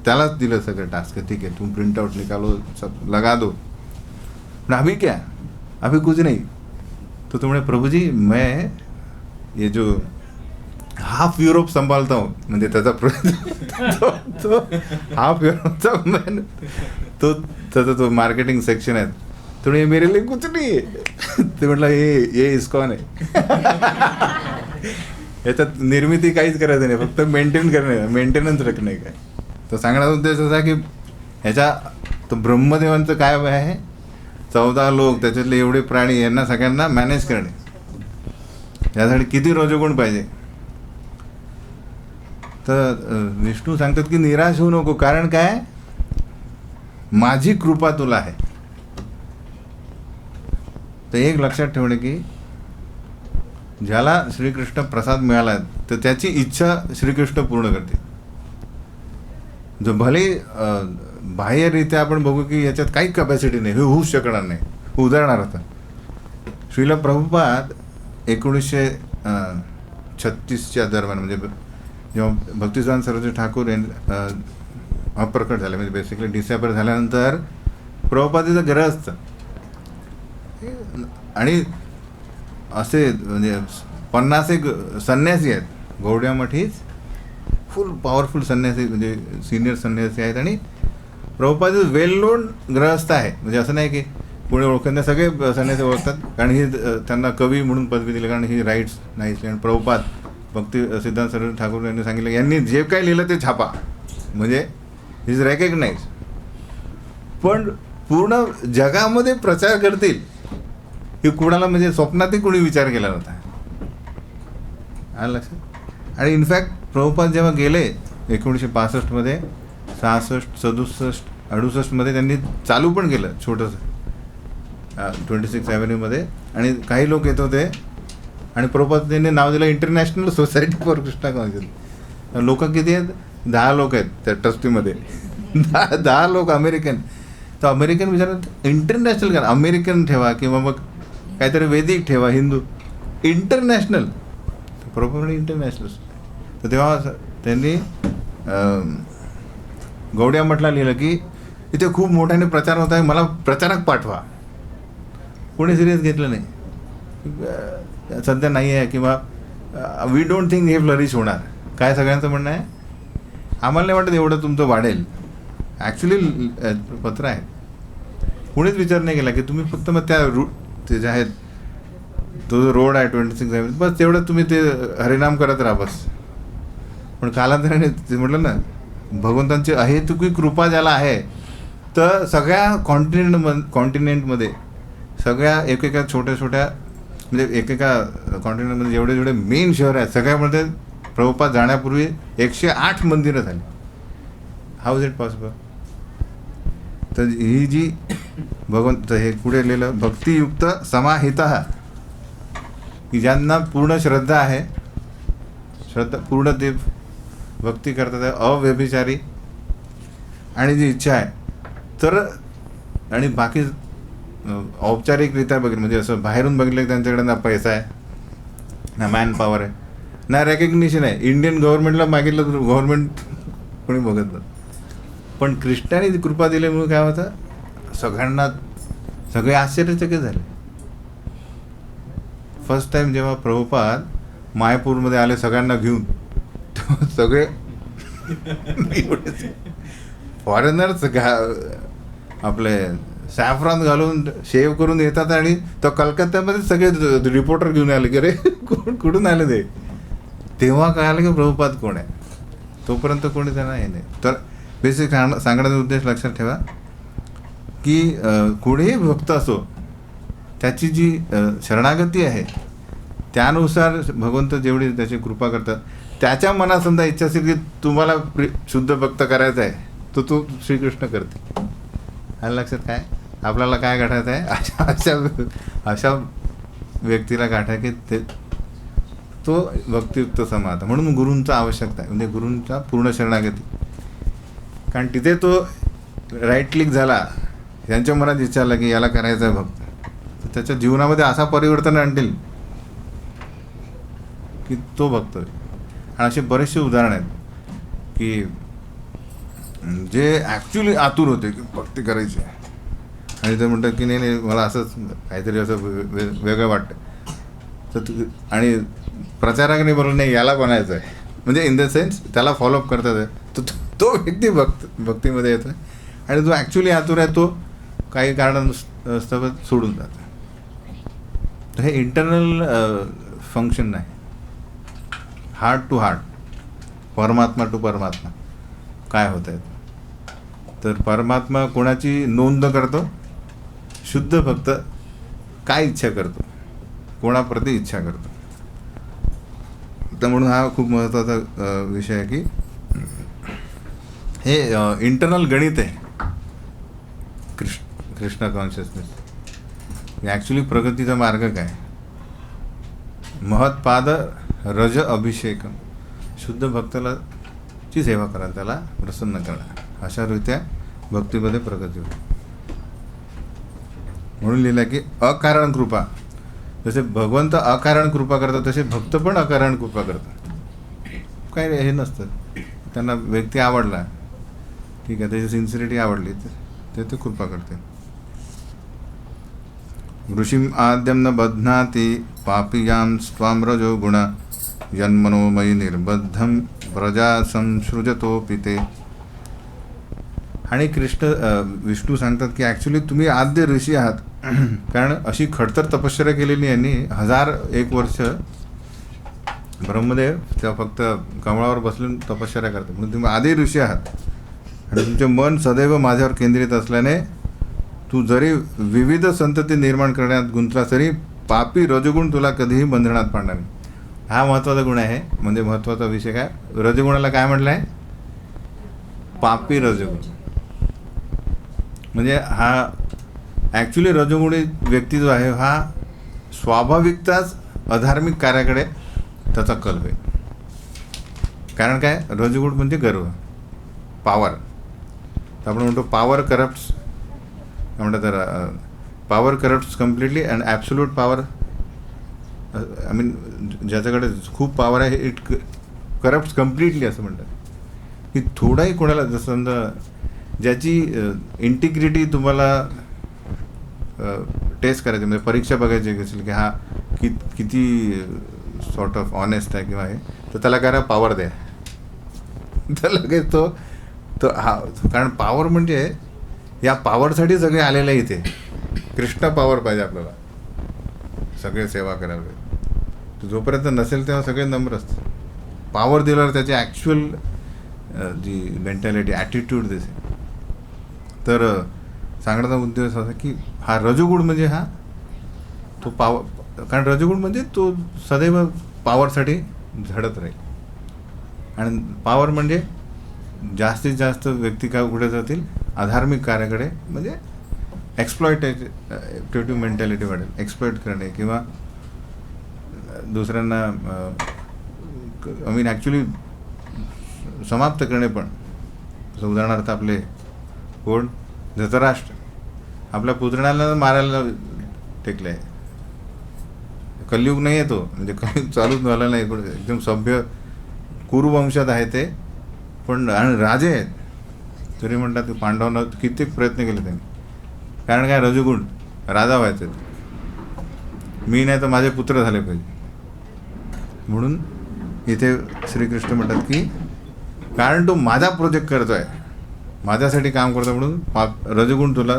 त्यालाच दिलं सगळं टास्क, ठीक है तुम प्रिंट आउट निकालो, सब लगा दो. पण अभी क्या, अभी कुछ नहीं. तो तुमने प्रभु जी मैं ये जो हाफ युरोप संभालता हूँ, म्हणजे त्याचा तो हाफ युरोपचा मॅन, तो त्याचा तो मार्केटिंग सेक्शन आहे. तो ये मेरे लिए कुछ नहीं है. ते म्हटलं ये इस्कॉन आहे. याच्यात निर्मिती काहीच करायचं नाही, फक्त मेंटेनन्स रखणे काय. तर सांगण्याचा उद्देश असा की ह्याच्या तो ब्रह्मदेवांचं काय आहे, 14 लोक त्याच्यातले एवढे प्राणी, यांना सगळ्यांना मॅनेज करणे, यासाठी किती रजोगुण पाहिजे. तर विष्णू सांगतात की निराश होऊ नको, कारण काय, माझी कृपा तुला आहे. तर एक लक्षात ठेवणे की ज्याला श्रीकृष्ण प्रसाद मिळाला तर त्याची इच्छा श्रीकृष्ण पूर्ण करते. जो भले बाह्यरित्या आपण बघू की याच्यात काही कॅपॅसिटी नाही, हे होऊच शकणार नाही. उदाहरणार्थ श्रील प्रभुपाद 1936च्या दरम्यान, म्हणजे जेव्हा भक्तिसिद्धांत सरस्वती ठाकूर अप्रकट झाले, म्हणजे बेसिकली डिसेंबर झाल्यानंतर प्रभुपादीचं ग्रहस्थ आणि असे म्हणजे 50 संन्यासी आहेत. गौड्या मठीच फुल पॉवरफुल संन्यासी, म्हणजे सिनियर संन्यासी आहेत. आणि प्रभुपाद वेल नोन ग्रहस्थ आहे, म्हणजे असं नाही की पुढे ओळखत, सगळे संन्यासी ओळखतात, कारण ही त्यांना कवी म्हणून पदवी दिली, कारण ही राईट्स नाही. आणि प्रभुपाद भक्ती सिद्धांत सरस्वती ठाकूर यांनी सांगितलं, यांनी जे काही लिहिलं ते छापा, म्हणजे इज रेकग्नाइज. पण पूर्ण जगामध्ये प्रचार करतील हे कुणाला, म्हणजे स्वप्नातही कोणी विचार केला नव्हता. आलं लक्षात. आणि इनफॅक्ट प्रभुपाद जेव्हा गेले 1965मध्ये, 66, 67, 68मध्ये त्यांनी चालू पण केलं छोटंसं 26 ॲव्हेन्यूमध्ये, आणि काही लोक येत होते. आणि प्रभुपाद त्यांनी नाव दिलं international society for Krishna conscious. लोक किती आहेत, 10 लोक आहेत त्या ट्रस्टीमध्ये, 10 लोक अमेरिकन. तर अमेरिकन विचारत इंटरनॅशनल करा, अमेरिकन ठेवा किंवा मग काहीतरी वैदिक ठेवा, हिंदू. International, proper international. तर तेव्हा त्यांनी गौड्या मठला लिहिलं की इथे खूप मोठ्याने प्रचार होत आहे, मला प्रचारक पाठवा. कोणी सिरियस घेतलं नाही, सध्या नाही आहे, किंवा वी डोंट थिंक हे फ्लरिश होणार. काय सगळ्यांचं म्हणणं आहे, आम्हाला नाही वाटत एवढं तुमचं वाढेल. ॲक्च्युली पत्र आहे, कोणीच विचार नाही केला की तुम्ही फक्त मग त्या ते जे आहेत, तो जो रोड आहे 26 ॲव्हेन्यू, बस तेवढं तुम्ही ते हरिनाम करत राहा बस. पण कालांतराने ते म्हटलं ना, भगवंतांची अहेतुकी कृपा ज्याला आहे, तर सगळ्या कॉन्टिनेंटमध्ये सगळ्या एकेका छोट्या छोट्या, म्हणजे एकेका कॉन्टिनेंटमध्ये जेवढे जेवढे मेन शहर आहेत सगळ्यामध्ये प्रभुपाद जाण्यापूर्वी 108 मंदिरं झाली. How is it possible. तर ही जी भगवंत हे पुढे लिहिलं, भक्तियुक्त समाहित, की ज्यांना पूर्ण श्रद्धा आहे, श्रद्धा पूर्ण ते भक्ती करतात आहे, अव्यभिचारी, आणि जी इच्छा आहे तर, आणि बाकी औपचारिकरित्या बघितलं, म्हणजे असं बाहेरून बघितलं की त्यांच्याकडे ना पैसा आहे, ना मॅन पॉवर आहे, ना रेकग्निशन आहे. इंडियन गव्हर्नमेंटला मागितलं तर गव्हर्नमेंट कोणी बघत नाही. पण कृष्णाने कृपा दिल्यामुळे काय होतं, सगळ्यांना सगळे आश्चर्यचकित झाले. फर्स्ट टाइम जेव्हा प्रभुपाद मायापूरमध्ये आले सगळ्यांना घेऊन, सगळे फॉरेनर्स आपले सॅफ्रॉन घालून शेव करून येतात, आणि तो कलकत्त्यामध्ये सगळे रिपोर्टर घेऊन आले की अरे कुठून आले ते. तेव्हा कळालं की प्रभुपाद कोण आहे. तोपर्यंत कोणी त्यांना हे नाही. तर बेसिक सांगण्याचा उद्देश लक्षात ठेवा की कुठेही भक्त असो, त्याची जी शरणागती आहे त्यानुसार भगवंत जेवढी त्याची कृपा करतात, त्याच्या मनात समजा इच्छा असेल की तुम्हाला शुद्ध भक्त करायचा आहे, तर तो श्रीकृष्ण करते. आणि लक्षात काय, आपल्याला काय गाठायचं आहे, अशा व्यक्तीला गाठा की ते तो भक्तियुक्त समाज. म्हणून गुरूंचा आवश्यकता आहे, म्हणजे गुरूंचा पूर्ण शरणागती. कारण तिथे तो राईट क्लिक झाला, त्यांच्या मनात इच्छा आला की याला करायचं आहे भक्त, तर त्याच्या जीवनामध्ये असा परिवर्तन आणतील की तो भक्त. आणि असे बरेचसे उदाहरण आहेत. की जे ॲक्च्युली आतुर होते की भक्ती करायची आणि ते म्हणतात की नाही मला असंच काहीतरी असं वेगळं वाटतं, तर आणि प्रचारकाने बोललं नाही याला बनायचं आहे, म्हणजे इन द सेन्स त्याला फॉलोअप करतात आहे, तर तो व्यक्ती भक्तीमध्ये येतो आणि जो ॲक्च्युली आतुर आहे तो काही कारणास्तव सोडून जातो. तर हे इंटरनल फंक्शन नाही, हार्ट टू हार्ट, परमात्मा टू परमात्मा काय होत आहे. तर परमात्मा कोणाची नोंद करतो? शुद्ध भक्त काय इच्छा करतो, कोणाप्रती इच्छा करतो. तर म्हणून हा खूप महत्त्वाचा विषय आहे की हे इंटरनल गणित आहे कृष्ण कॉन्शियसनेस. ॲक्च्युली प्रगतीचा मार्ग काय? महत्पाद रज अभिषेकम, शुद्ध भक्ताला ची सेवा करा, त्याला प्रसन्न करा, अशा रीत्या भक्तीमध्ये प्रगती होते. म्हणून लिहिलं की अकारण कृपा, जसे भगवंत अकारण कृपा करतात तसे भक्त पण अकारण कृपा करतात. काय हे नसतं, त्यांना व्यक्ती आवडला ठीक आहे, त्याची सिन्सिरिटी आवडली तर ते कृपा करते. ऋषीम आद्यम न बध्नाती पापियां स्वाम रजो गुण जन्मनोमयी निर्बद्धम प्रजा संसृजतोपि ते. आणि विष्णू सांगतात की ॲक्च्युली तुम्ही आद्य ऋषी आहात, कारण अशी खडतर तपश्चर्या केलेली यांनी 1001 वर्ष. ब्रह्मदेव त्या फक्त कमळावर बसून तपश्चर्या करतात, म्हणून तुम्ही आदी ऋषी आहात आणि तुमचे मन सदैव माझ्यावर केंद्रित असल्याने तू जरी विविध संतती निर्माण करण्यात गुंतला तरी पापी रजगुण तुला कधीही बंधनात पाडणार नाही. हा महत्त्वाचा गुण आहे. म्हणजे महत्त्वाचा विषय काय, रजगुणाला काय म्हटलं आहे? पापी रजगुण. म्हणजे हा ॲक्च्युली रजगुणी व्यक्ती जो आहे हा स्वाभाविकताच अधार्मिक कार्याकडे त्याचा कल होईल. कारण काय, रजगुण म्हणजे गर्व, पॉवर. आपण म्हणतो पॉवर करप्ट्स, काय म्हणतात तर power corrupts completely and absolute power, I mean ज्याच्याकडे खूप पॉवर आहे इट करप्ट्स कम्प्लिटली असं म्हणतात. की थोडाही कोणाला, जसं समजा ज्याची इंटिग्रिटी तुम्हाला टेस्ट करायची, म्हणजे परीक्षा बघायची असेल की हा किती सॉर्ट ऑफ ऑनेस्ट आहे किंवा आहे, तर त्याला काय पॉवर द्या, तर लगेच तो हा. कारण पॉवर म्हणजे या पॉवरसाठी सगळे आलेले इथे. कृष्ण पॉवर पाहिजे आपल्याला, सगळे सेवा करावे. जोपर्यंत नसेल तेव्हा सगळे नम्र असतात. पॉवर दिल्यावर त्याची ॲक्च्युअल जी मेंटॅलिटी, ॲटिट्यूड दिसे. तर सांगण्याचा उद्देश असा की हा रजोगुण म्हणजे हा तो पॉवर, कारण रजोगुण म्हणजे तो सदैव पॉवरसाठी झडत राहील. आणि पॉवर म्हणजे जास्तीत जास्त व्यक्ती काय कुठे जातील, अधार्मिक कार्याकडे, म्हणजे एक्सप्लॉइटेटिव्ह मेंटॅलिटी वाढेल, एक्सप्लॉइट करणे किंवा दुसऱ्यांना आय मीन ॲक्च्युली समाप्त करणे. पण उदाहरणार्थ आपले कोण, धृतराष्ट्र आपल्या पुतण्याला मारायला टेकले आहे. कलियुग नाही आहे तो, म्हणजे कलियुग चालूच झाला नाही, पण एकदम सभ्य कुरुवंशात आहे ते, पण आणि राजे आहेत तरी म्हणतात की पांडवांना किती प्रयत्न केले त्यांनी. कारण काय, रजोगुण, राजा व्हायचे, मी नाही तर माझे पुत्र झाले पाहिजे. म्हणून इथे श्रीकृष्ण म्हणतात की कारण तो माझा प्रोजेक्ट करतो आहे, माझ्यासाठी काम करतो, म्हणून रजगुण तुला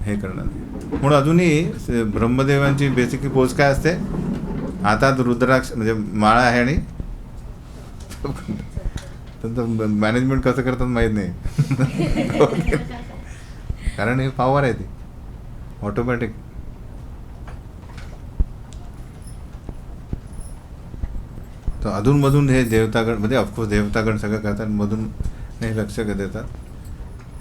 हे करणार. म्हणून अजूनही ब्रह्मदेवांची बेसिकली पोच काय असते, हातात रुद्राक्ष म्हणजे माळा आहे आणि त्यांचं मॅनेजमेंट कसं करतात माहीत नाही. कारण हे पॉवर आहे ती ऑटोमॅटिक. तर अधूनमधून हे देवतागण, म्हणजे ऑफकोर्स देवतागण सगळं करतात, मधून हे लक्ष देतात.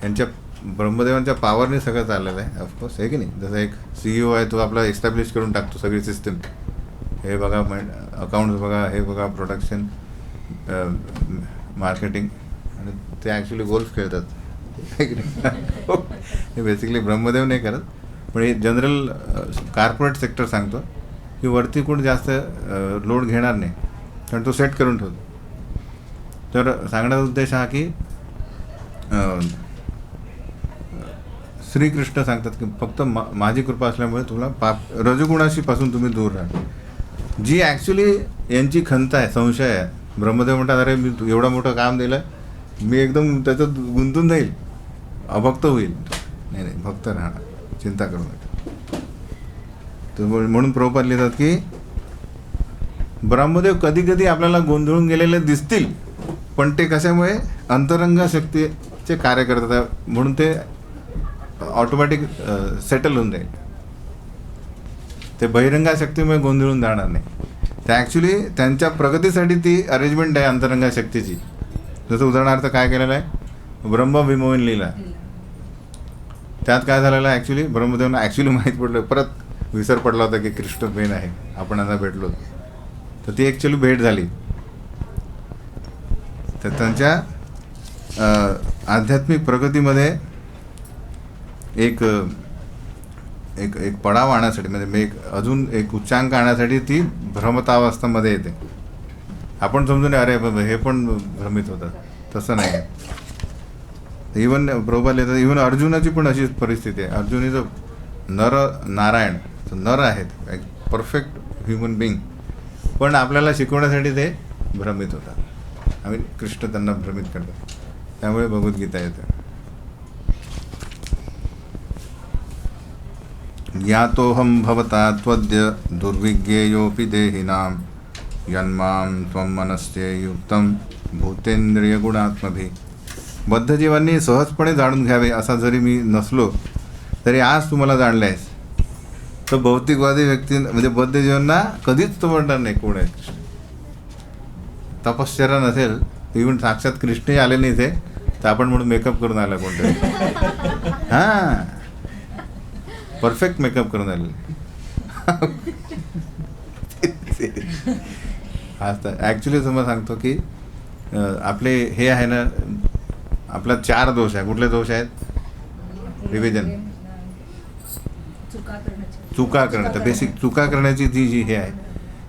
यांच्या ब्रह्मदेवांच्या पॉवरने सगळं चाललेलं आहे ऑफकोर्स, आहे की नाही. जसं एक CEO आहे, तो आपला एस्टॅब्लिश करून टाकतो सगळी सिस्टम. हे बघा अकाउंट्स बघा, हे बघा प्रोडक्शन, मार्केटिंग, आणि ते ॲक्च्युली गोल्फ खेळतात. हे बेसिकली ब्रह्मदेव नाही करत, पण हे जनरल कॉर्पोरेट सेक्टर सांगतो की वरती कोण जास्त लोड घेणार नाही, कारण तो सेट करून ठेवतो. तर सांगण्याचा उद्देश हा की श्रीकृष्ण सांगतात की फक्त माझी कृपा असल्यामुळे तुला रजगुणाशी पासून तुम्ही दूर राहा. जी ॲक्च्युली यांची खंत आहे, संशय आहे. ब्रह्मदेव म्हणतात अरे मी एवढं मोठं काम दिलं, मी एकदम त्याच्यात गुंतून जाईल, अभक्त होईल. नाही नाही, भक्त राहणार, चिंता करू नका. तर म्हणून प्रभुपाद लिहितात की ब्रह्मदेव कधी कधी आपल्याला गोंधळून गेलेले दिसतील, पण ते कशामुळे अंतरंग शक्तीचे कार्य करतात, म्हणून ते ऑटोमॅटिक सेटल होऊन जाईल. ते बहिरंगा शक्तीमुळे गोंधळून जाणार नाही. ते ॲक्च्युली त्यांच्या प्रगतीसाठी ती अरेंजमेंट आहे अंतरंगा शक्तीची. जसं उदाहरणार्थ काय केलेलं आहे, ब्रह्मविमोहन लीला. त्यात काय झालेलं आहे, ॲक्च्युली ब्रह्मदेवांना ॲक्च्युली माहीत पडलं, परत विसर पडला होता की कृष्ण बेन आहे, आपण आता भेटलो. तर ती ॲक्च्युली भेट झाली. तर त्यांच्या आध्यात्मिक प्रगतीमध्ये एक एक एक पडाव आणण्यासाठी, म्हणजे एक अजून एक उच्चांक आणण्यासाठी ती भ्रमतावस्थामध्ये येते. आपण समजून अरे हे पण भ्रमित होतात, तसं नाही आहे. इवन प्रभुपाद लिहितात, इवन अर्जुनाची पण अशीच परिस्थिती आहे. अर्जुन इज नर नारायण, नर आहेत, एक परफेक्ट ह्युमन बिईंग, पण आपल्याला शिकवण्यासाठी ते भ्रमित होतात. आम्ही कृष्ण त्यांना भ्रमित करतात. त्यामुळे भगवद्गीता येते. यातोहम भवता त्वद्य दुर्विज्ञेयोपि देहिनां यन्मां त्वं मनस्ते युक्तं भूतेंद्रिय गुणात्मभी. बद्धजीवांनी सहजपणे जाणून घ्यावे असा जरी मी नसलो तरी आज तुम्हाला जाणले आहेस. तर भौतिकवादी व्यक्ती म्हणजे बद्धजीवांना कधीच तो म्हणणार नाही कोण आहे कृष्ण. तपश्चर्या नसेल, इव्हन साक्षात कृष्णही आले नाही ते, तर आपण म्हणून मेकअप करून आला कोणतरी. हां, परफेक्ट मेकअप करून आलेले. हा तर ॲक्च्युली तुम्हाला सांगतो की आपले हे आहे ना, आपला 4 दोष आहे. कुठले दोष आहेत? रिव्हिजन, चुका करणं. तर बेसिक चुका करण्याची जी हे आहे,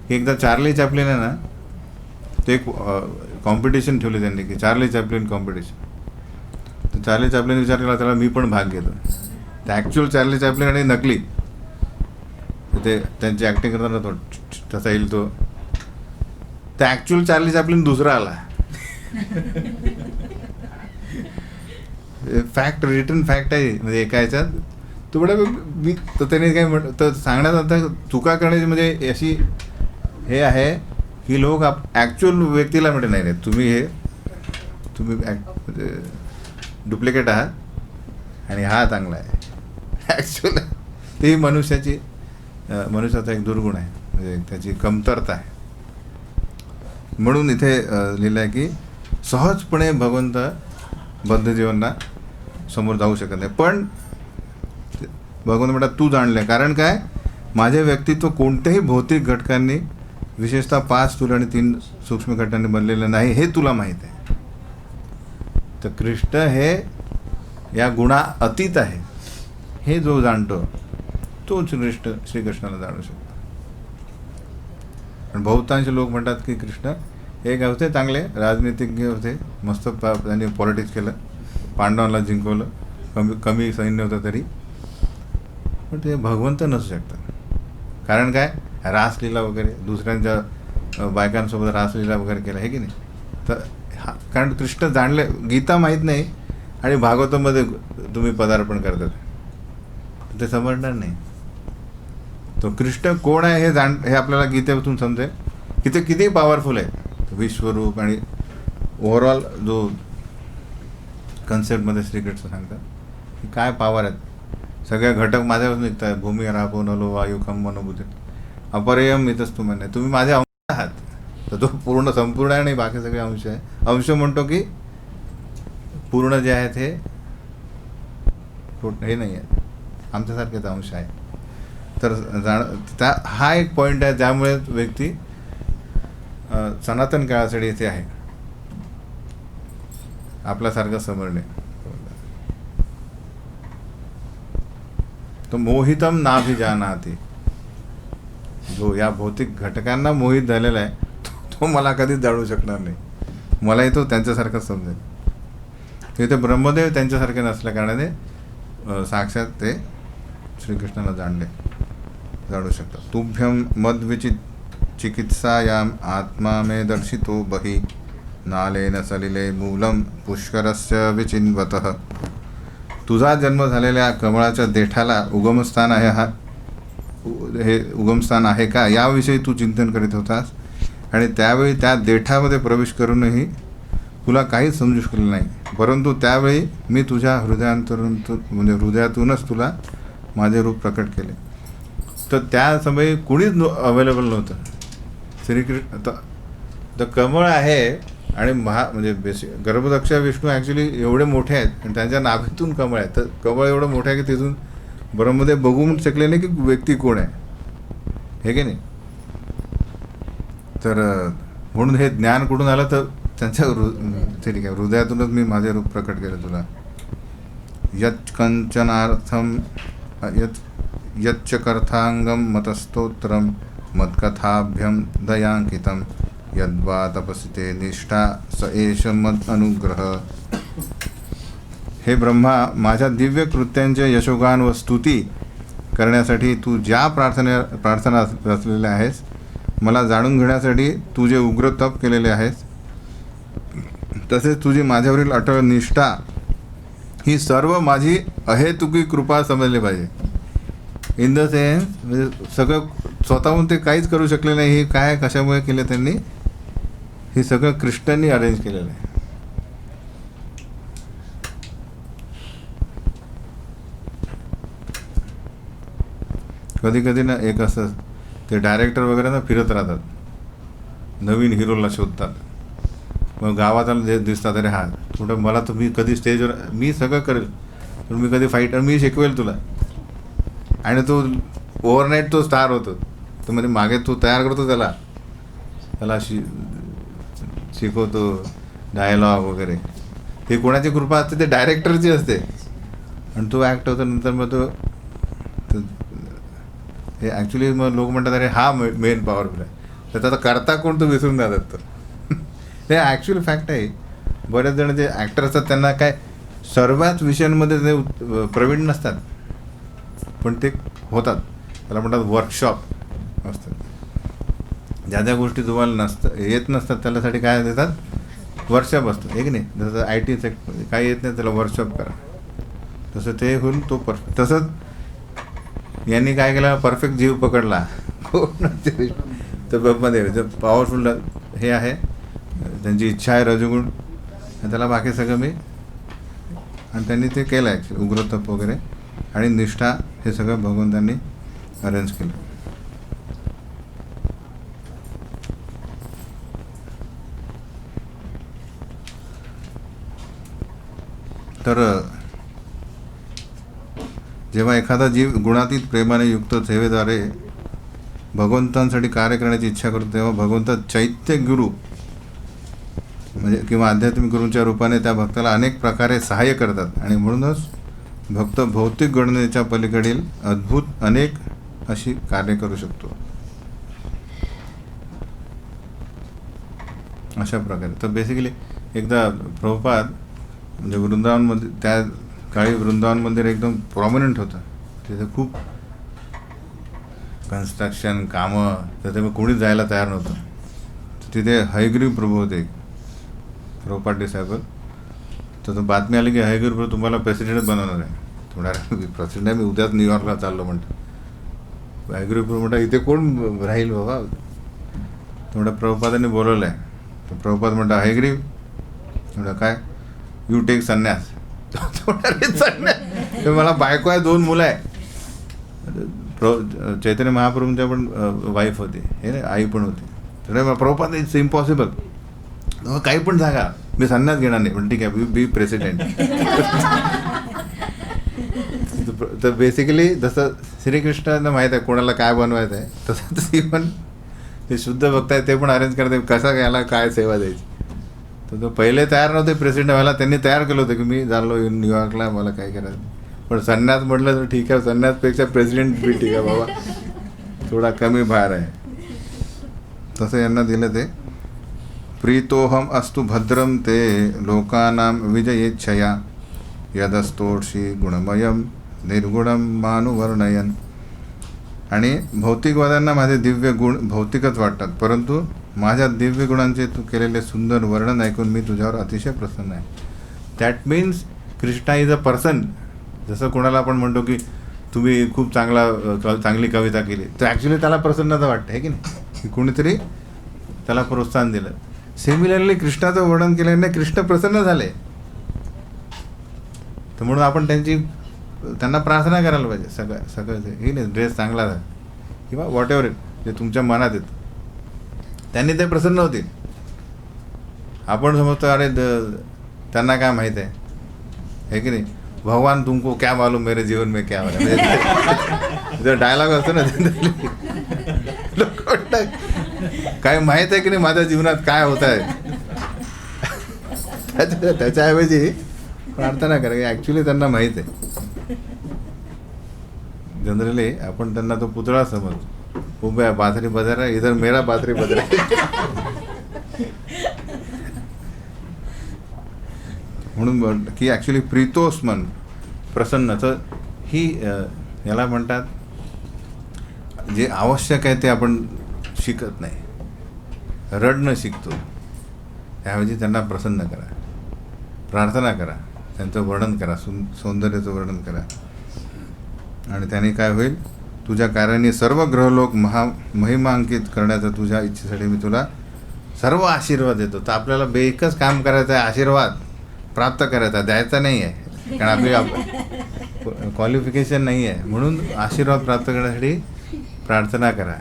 एकदा चार्ली चॅपलिन आहे ना, ते एक कॉम्पिटिशन ठेवले त्यांनी की चार्ली चॅपलिन कॉम्पिटिशन. तर चार्ली चॅपलिन विचार केला त्याला मी पण भाग घेतो. तर ॲक्च्युअल चार्ली चॅपलिन आणि नकली, ते त्यांची ॲक्टिंग करताना तो तसा येईल तो. तर ॲक्च्युअल चार्ली चॅपलिन दुसरा आला. फॅक्ट, रिटर्न फॅक्ट आहे म्हणजे एका ह्याच्यात. तो बडा मी तर त्याने काय तर सांगण्यात आता चुका करण्याची म्हणजे अशी हे आहे की लोक ॲक्च्युअल व्यक्तीला म्हणते नाही नाही तुम्ही म्हणजे डुप्लिकेट आहात आणि हा चांगला आहे. ॲक्च्युअल ती मनुष्याचा एक दुर्गुण आहे, म्हणजे त्याची कमतरता आहे. म्हणून इथे लिहिलं आहे की सहजपणे भगवंत बद्धजीवांना समोर जाऊ शकत नाही. पण भगवंत म्हणतात तू जाणले, कारण काय, माझे व्यक्तित्व कोणत्याही भौतिक घटकांनी, विशेषतः 5 स्थूल आणि 3 सूक्ष्म घटकांनी बनलेलं नाही, हे तुला माहीत आहे. तर कृष्ण हे या गुणा अतीत आहे, हे जो जाणतो तोच श्रीकृष्णाला जाणू शकतो. पण बहुतांश लोक म्हणतात की कृष्ण एक होते चांगले राजनीतिज्ञ होते, मस्त त्यांनी पॉलिटिक्स केलं, पांडवांना जिंकवलं, कमी सैन्य होतं तरी, पण ते भगवंत नसू शकतात. कारण काय, रासलीला वगैरे दुसऱ्यांच्या बायकांसोबत रासलीला वगैरे केलं आहे की नाही. तर कारण कृष्ण जाणले, गीता माहीत नाही आणि भागवतामध्ये तुम्ही पदार्पण करतात, ते समजणार नाही. तो कृष्ण कोण आहे हे आपल्याला गीतेतून समजेल की ते किती पॉवरफुल आहे. विश्वरूप आणि ओव्हरऑल जो कन्सेप्टमध्ये श्रीकृष्ण सांगतात की काय पॉवर आहेत, सगळे घटक माझ्यापासून निघतात. भूमी रापो नलो वायू खम मनोबुद्धी अपरेयम इतस्तु म्हणणे, तुम्ही माझे अंश आहात. तर तो पूर्ण संपूर्ण आहे आणि बाकी सगळे अंश आहे. अंश म्हणतो की पूर्ण जे आहेत हे नाही आहे, आमच्यासारखेच अंश आहे. तर हा एक पॉईंट आहे ज्यामुळे व्यक्ती सनातन काळासाठी इथे आहे, आपल्यासारखं समजणे. तो मोहितम नाभिजानाति, जो या भौतिक घटकांना मोहित झालेला आहे तो मला कधीच जाणू शकणार नाही. मलाही तो त्यांच्यासारखाच समजेल. तिथे ब्रह्मदेव त्यांच्यासारखे नसल्या कारणाने साक्षात ते श्रीकृष्णाला जाणू शकतात. तुभ्यम मद्विचित चिकित्सायाम आत्मा मे दर्शितो बही नालेन सलिले मूलम पुष्करस्य विचिन्वतः. तुझा जन्म झालेल्या कमळाच्या देठाला उगमस्थान आहे, हे उगमस्थान आहे का याविषयी तू चिंतन करीत होतास. आणि त्यावेळी त्या देठामध्ये प्रवेश करूनही तुला काहीच समजू शकलं नाही. परंतु त्यावेळी मी तुझ्या हृदयातूनच तुला माझे रूप प्रकट केले. तर त्या समयी कुणीच अवेलेबल नव्हतं. श्रीकृष्ण तर कमळ आहे आणि म्हणजे गर्भदक्ष विष्णू ॲक्च्युली एवढे मोठे आहेत आणि त्यांच्या नाभीतून कमळ आहे. तर कमळ एवढं मोठं आहे की तिथून ब्रह्मदेव बघून शकले नाही की व्यक्ती कोण आहे, हे की नाही. तर म्हणून हे ज्ञान कुठून आलं तर त्यांच्या ठीक आहे हृदयातूनच मी माझे रूप प्रकट केले तुला. यच् कंचनार्थम यच्च कर्थांगम मतस्तोत्रम मत्कथाभ्यम दयांकितम यद्वा तपसिते निष्ठा स एष मद अनुग्रह. हे ब्रह्मा, माझ्या दिव्य कृत्यांचे यशोगान व स्तुती करण्यासाठी तू ज्या प्रार्थना रचलेल्या आहेस, मला जाणून घेण्यासाठी तू जे उग्र तप केलेले आहेस, तसेच तुझी माझ्यावरील अटळ निष्ठा, ही सर्व माझी अहेतुकी कृपा समजली पाहिजे. इन द सेन्स म्हणजे सगळं स्वतःहून ते काहीच करू शकले नाही. हे काय कशामुळे केले त्यांनी, हे सगळं कृष्णांनी अरेंज केलेलं आहे. कधी कधी ना एक असं ते डायरेक्टर वगैरे ना फिरत राहतात, नवीन हिरोला शोधतात. मग गावात दिसतात, अरे हा थोडं मला तुम्ही कधी स्टेजवर मी सगळं करेल, पण मी कधी फाईट मी शिकवेल तुला. आणि तो ओव्हरनाईट तो स्टार होतो. तर म्हणजे मागे तो तयार करतो त्याला शिकवतो डायलॉग वगैरे. ते कोणाची कृपा असते, ते डायरेक्टरची असते. आणि तो ॲक्ट होतो. नंतर मग तो हे ॲक्च्युली मग लोक म्हणतात अरे हा मेन पॉवरफुल आहे. तर त्याचा करता कोण तो विसरून जातात. तो हे ॲक्च्युअल फॅक्ट आहे. बरेच जण जे ॲक्टर असतात त्यांना काय सर्वच विषयांमध्ये ते प्रवीण नसतात, पण ते होतात. त्याला म्हणतात वर्कशॉप असतात. ज्या ज्या गोष्टी तुम्हाला येत नसतात त्याच्यासाठी काय देतात, वर्कशॉप असतं, एक नाही. जसं IT सेक्टर काही येत नाही त्याला वर्कशॉप करा, तसं ते होऊन तो परफेक्ट. तसंच यांनी काय केलं, परफेक्ट जीव पकडला. तर ब्रह्मदेव जे पॉवरफुल हे आहे, त्यांची इच्छा आहे रजोगुण, आणि त्याला बाकी सगळं मी. आणि त्यांनी ते केलं ॲक्च्युली उग्रतप वगैरे आणि निष्ठा, हे सगळं भगवंतांनी अरेंज केलं. तर जेव्हा एखादा जीव गुणातीत प्रेमाने युक्त सेवेद्वारे भगवंतांसाठी कार्य करण्याची इच्छा करतो, तेव्हा भगवंत चैत्य गुरु म्हणजे किंवा आध्यात्मिक गुरूंच्या रूपाने त्या भक्ताला अनेक प्रकारे सहाय्य करतात. आणि म्हणूनच भक्त भौतिक गणनेच्या पलीकडील अद्भुत अनेक अशी कार्य करू शकतो. अशा प्रकारे. तर बेसिकली एकदा प्रभुपाद म्हणजे वृंदावनमध्ये, त्या काळी वृंदावन मंदिर एकदम प्रॉमिनंट होतं. तिथे खूप कन्स्ट्रक्शन कामं, तर मग कोणीच जायला तयार नव्हतं. तिथे हयग्रीव प्रभू होते, प्रभुपाद डिसायबल. तर बातमी आली की हयग्रीव प्रभू तुम्हाला प्रेसिडेंट बनवणार आहे. थोडा प्रेसिडेंट आहे, मी उद्याच न्यूयॉर्कला चाललो म्हणतो. हयग्रीव प्रभू म्हणता इथे कोण राहील बाबा, थोडं प्रभुपादांनी बोलवलं आहे. तर प्रभुपाद म्हणता हयग्रीव म्हणता काय, यू टेक संन्यास. संन्यास, मला बायको आहे, 2 मुलं आहे. चैतन्य महाप्रभूंच्या पण वाईफ होती, हे नाही आई पण होती. तर प्रभुपाद इट्स इम्पॉसिबल, काही पण सांगा मी संन्यास घेणार नाही. पण ठीक आहे, बी प्रेसिडेंट. तर बेसिकली जसं श्रीकृष्णांना माहीत आहे कोणाला काय बनवायचं आहे, तसं इव्हन ते शुद्ध भक्त आहे ते पण अरेंज करते कसा घ्यायला काय सेवा द्यायची. तर तो पहिले तयार नव्हते प्रेसिडेंट व्हायला, त्यांनी तयार केलं होतं की मी चाललो न्यूयॉर्कला, मला काय करायचं. पण संन्यास म्हटलं तर ठीक आहे, संन्यासपेक्षा प्रेसिडेंट बी ठीक आहे बाबा, थोडा कमी भार आहे. तसं यांना दिलं ते प्रीतोहम अस्तु भद्रम ते लोकानां विजयेच्छया यदस्तोषी गुणमयम निर्गुणम मानुवर्णयन. आणि भौतिकवाद्यांना माझे दिव्य गुण भौतिकच वाटतात, परंतु माझ्या दिव्य गुणांचे तू केलेले सुंदर वर्णन ऐकून मी तुझ्यावर अतिशय प्रसन्न आहे. That means Krishna is a person. जसं कोणाला आपण म्हणतो की तुम्ही खूप चांगली कविता केली, तर ॲक्च्युली त्याला प्रसन्नता वाटते, आहे की नाही, की कोणीतरी त्याला प्रोत्साहन दिलं. सिमिलरली कृष्णाचं वर्णन केल्याने कृष्ण प्रसन्न झाले. तर म्हणून आपण त्यांना प्रार्थना करायला पाहिजे. सगळं हे नाही, ड्रेस चांगला झाला किंवा व्हॉट एव्हर जे तुमच्या मनात येतं, त्यांनी ते प्रसन्न होतील. आपण समजतो अरे त्यांना काय माहीत आहे की नाही, भगवान तुमको क्या मालूम मेरे जीवन में क्या हो रहा है, जो डायलॉग असतो ना, काय माहीत आहे की नाही माझ्या जीवनात काय होत आहे. त्याच्याऐवजी प्रार्थना करा की ॲक्च्युली त्यांना माहीत आहे. जनरली आपण त्यांना तो पुतळा समजतो, उभ्या बासरी बजा रहा है, इधर मेरा बासरी बज रहा है. म्हणून की ॲक्च्युली प्रीतोस्मन प्रसन्न, तर ही याला म्हणतात जे आवश्यक आहे ते आपण शिकत नाही, रडणं शिकतो. त्याऐवजी त्यांना प्रसन्न करा, प्रार्थना करा, त्यांचं वर्णन करा, सौंदर्याचं वर्णन करा. आणि त्याने काय होईल, तुझ्या कार्याने सर्व ग्रहलोक महिमांकित करण्याचा तुझ्या इच्छेसाठी मी तुला सर्व आशीर्वाद देतो. तर आपल्याला एकच काम करायचं आहे, आशीर्वाद प्राप्त करायचा, द्यायचा नाही आहे, कारण आपली क्वालिफिकेशन नाही आहे. म्हणून आशीर्वाद प्राप्त करण्यासाठी प्रार्थना करा.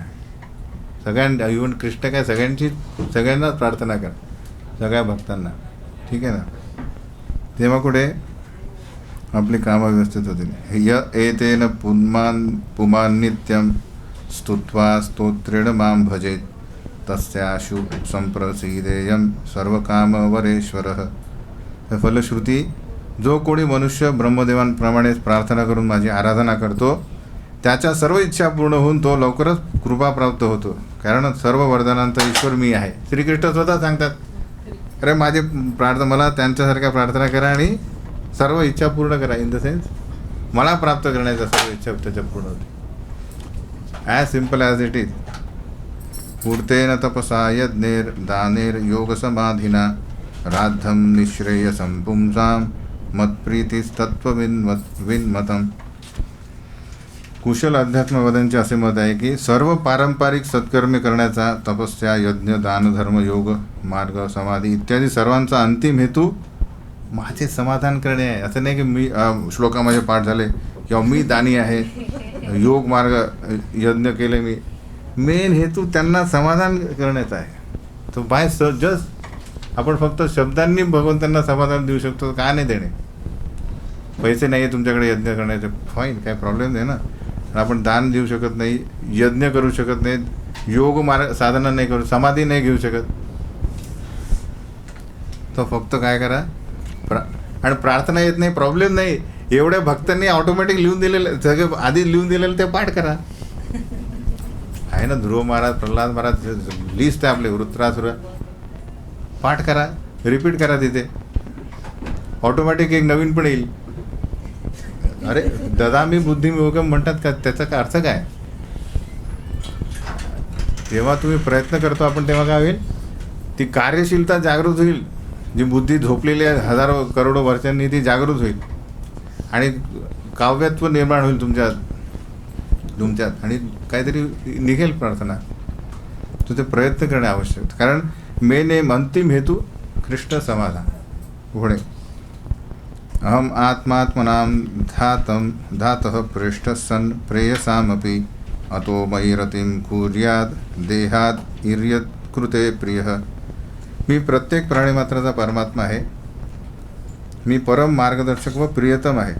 इव्हन कृष्ण काय सगळ्यांनाच प्रार्थना करा, सगळ्या भक्तांना, ठीक आहे ना. तेव्हा कुठे आपली कामं व्यवस्थित होतील. एतेन पुमान् नित्यं स्तुत्वा स्तोत्रेण मां भजेत तस्याशु संप्रसीदेयं सर्वकामवरेश्वरः. फलश्रुती, जो कोणी मनुष्य ब्रह्मदेवांप्रमाणेच प्रार्थना करून माझी आराधना करतो त्याच्या सर्व इच्छा पूर्ण होऊन तो लवकरच कृपा प्राप्त होतो, कारण सर्व वरदानांचा ईश्वर मी आहे. श्रीकृष्ण स्वतः सांगतात, अरे माझी मला त्यांच्यासारख्या प्रार्थना करा आणि सर्व इच्छा पूर्ण करा. इन द सेन्स मला प्राप्त करण्याच्या सर्व इच्छा त्याच्या पूर्ण होते. As simple as it is. पूर्तेन तपसा यज्ञेर दानेर योगसमाधिना राद्धं निःश्रेयसं पुंसां मत्प्रीतिस्तत्त्वविन्मतं. कुशल अध्यात्मवाद्यांचे असे मत आहे की सर्व पारंपरिक सत्कर्मे करण्याचा, तपस्या, यज्ञ, दान, धर्म, योग, मार्ग, समाधी इत्यादी सर्वांचा अंतिम हेतू माझे समाधान करणे आहे. असं नाही की मी श्लोकामध्ये पाठ झाले किंवा मी दानी आहे, योग मार्ग यज्ञ केले मी. मेन हेतू त्यांना समाधान करण्याचा आहे. तो बाय जस्ट आपण फक्त शब्दांनी भगवंतांना समाधान देऊ शकतो, का नाही देणे. पैसे नाही आहे तुमच्याकडे यज्ञ करण्याचे, फाईन, काय प्रॉब्लेम नाही ना. आपण दान देऊ शकत नाही, यज्ञ करू शकत नाही, योग मार्ग साधना नाही करू, समाधी नाही घेऊ शकत, तो फक्त काय करा आणि प्रार्थना येत नाही, प्रॉब्लेम नाही. एवढ्या भक्तांनी ऑटोमॅटिक लिहून दिलेलं, सगळं आधी लिहून दिलेलं ते पाठ करा. आहे ना, ध्रुव महाराज, प्रल्हाद महाराज, लिस्ट आहे आपले, वृत्रासुर, पाठ करा, रिपीट करा, तिथे ऑटोमॅटिक एक नवीन पण येईल. अरे ददामी बुद्धियोगम म्हणतात का, त्याचा का अर्थ काय. जेव्हा तुम्ही प्रयत्न करतो आपण तेव्हा काय होईल, ती कार्यशीलता जागृत होईल. जी बुद्धी झोपलेली आहे हजारो करोडो वर्षांनी, ती जागृत होईल आणि काव्यत्व निर्माण होईल तुमच्यात आणि काहीतरी निघेल प्रार्थना. तर ते प्रयत्न करणे आवश्यक, कारण मेन अंतिम हेतू कृष्ण समाधान. पुढे अहम आत्मात्मनां धातः पृष्ठः सन् प्रेयसामपि अतो मयि रतिं कुर्याद देहाद इर्यत् कृते प्रियः. मी प्रत्येक प्राणीमात्राचा परमात्मा आहे. मी परम मार्गदर्शक व प्रियतम आहे.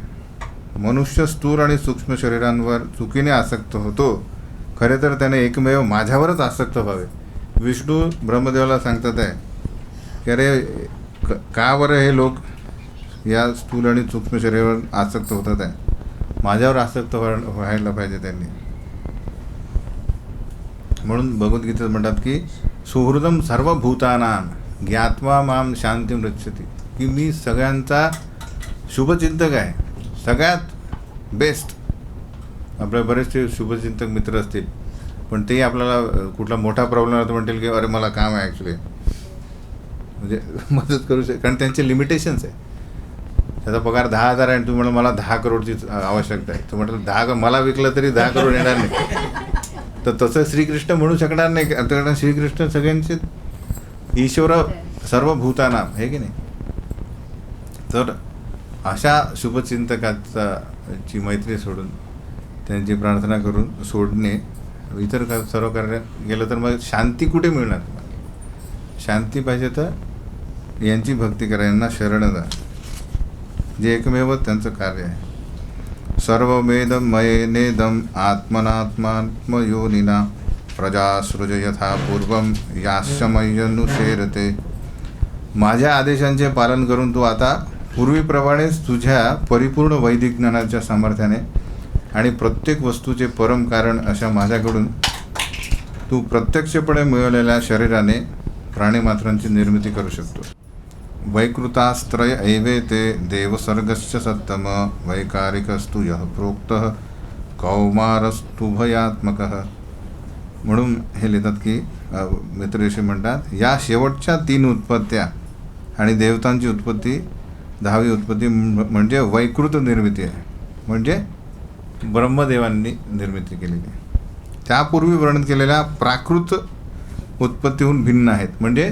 मनुष्य स्थूल आणि सूक्ष्म शरीरांवर चुकीने आसक्त होतो, खरे तर त्याने एकमेव माझ्यावरच आसक्त व्हावे. विष्णू ब्रह्मदेवाला सांगतात आहे की अरे का बरं हे लोक या स्थूल आणि सूक्ष्म शरीरावर आसक्त होतात आहे, माझ्यावर आसक्त व्हायला पाहिजे त्यांनी. म्हणून भगवद्गीतेत म्हणतात की सुहृदम सर्वभूतानां, ज्ञात्वा माम शांतीम रक्षती, की मी सगळ्यांचा शुभचिंतक आहे, सगळ्यात बेस्ट. आपल्या बरेचसे शुभचिंतक मित्र असतील, पण तेही आपल्याला कुठला मोठा प्रॉब्लेम आला तर म्हणतील की अरे मला काम आहे ॲक्च्युली, म्हणजे मदत करू कारण त्यांचे लिमिटेशन्स आहे. त्याचा पगार 10,000 आहे आणि तुम्ही म्हणा मला 10 करोडची आवश्यकता आहे, तर म्हटलं 10 मला विकलं तरी 10 करोड येणार नाही. तर तसं श्रीकृष्ण म्हणू शकणार नाही, कारण श्रीकृष्ण सगळ्यांचे ईश्वर सर्वभूतानाम आहे की नाही. तर अशा शुभचिंतकाची मैत्री सोडून त्यांची प्रार्थना करून सोडणे, इतर सर्व कार्य गेलं तर मग शांती कुठे मिळणार. शांती पाहिजे तर यांची भक्ती करा, यांना शरण जा, जे एकमेव त्यांचं कार्य आहे. सर्वमेदं मयेनेदं आत्मनात्मात्मयोनिना प्रजासृज यथा पूर्वं यास्यमय्यनुशेरते. माझ्या आदेशांचे पालन करून तू आता पूर्वीप्रमाणेच तुझ्या परिपूर्ण वैदिक ज्ञानाच्या सामर्थ्याने आणि प्रत्येक वस्तूचे परम कारण अशा माझ्याकडून तू प्रत्यक्षपणे मिळवलेल्या शरीराने प्राणीमात्रांची निर्मिती करू शकतो. वैकृतास्त्रय एवेते देवसर्गस्य सत्तम वैकारिकस्तु यः प्रोक्तः कौमारस्तुभयात्मकः. म्हणून हे लिहितात की मित्रऋषी म्हणतात, या शेवटच्या 3 उत्पत्त्या आणि देवतांची उत्पत्ती 10वी उत्पत्ती म्हणजे वैकृत निर्मिती आहे, म्हणजे ब्रह्मदेवांनी निर्मिती केलेली. त्यापूर्वी वर्णन केलेल्या प्राकृत उत्पत्तीहून भिन्न आहेत, म्हणजे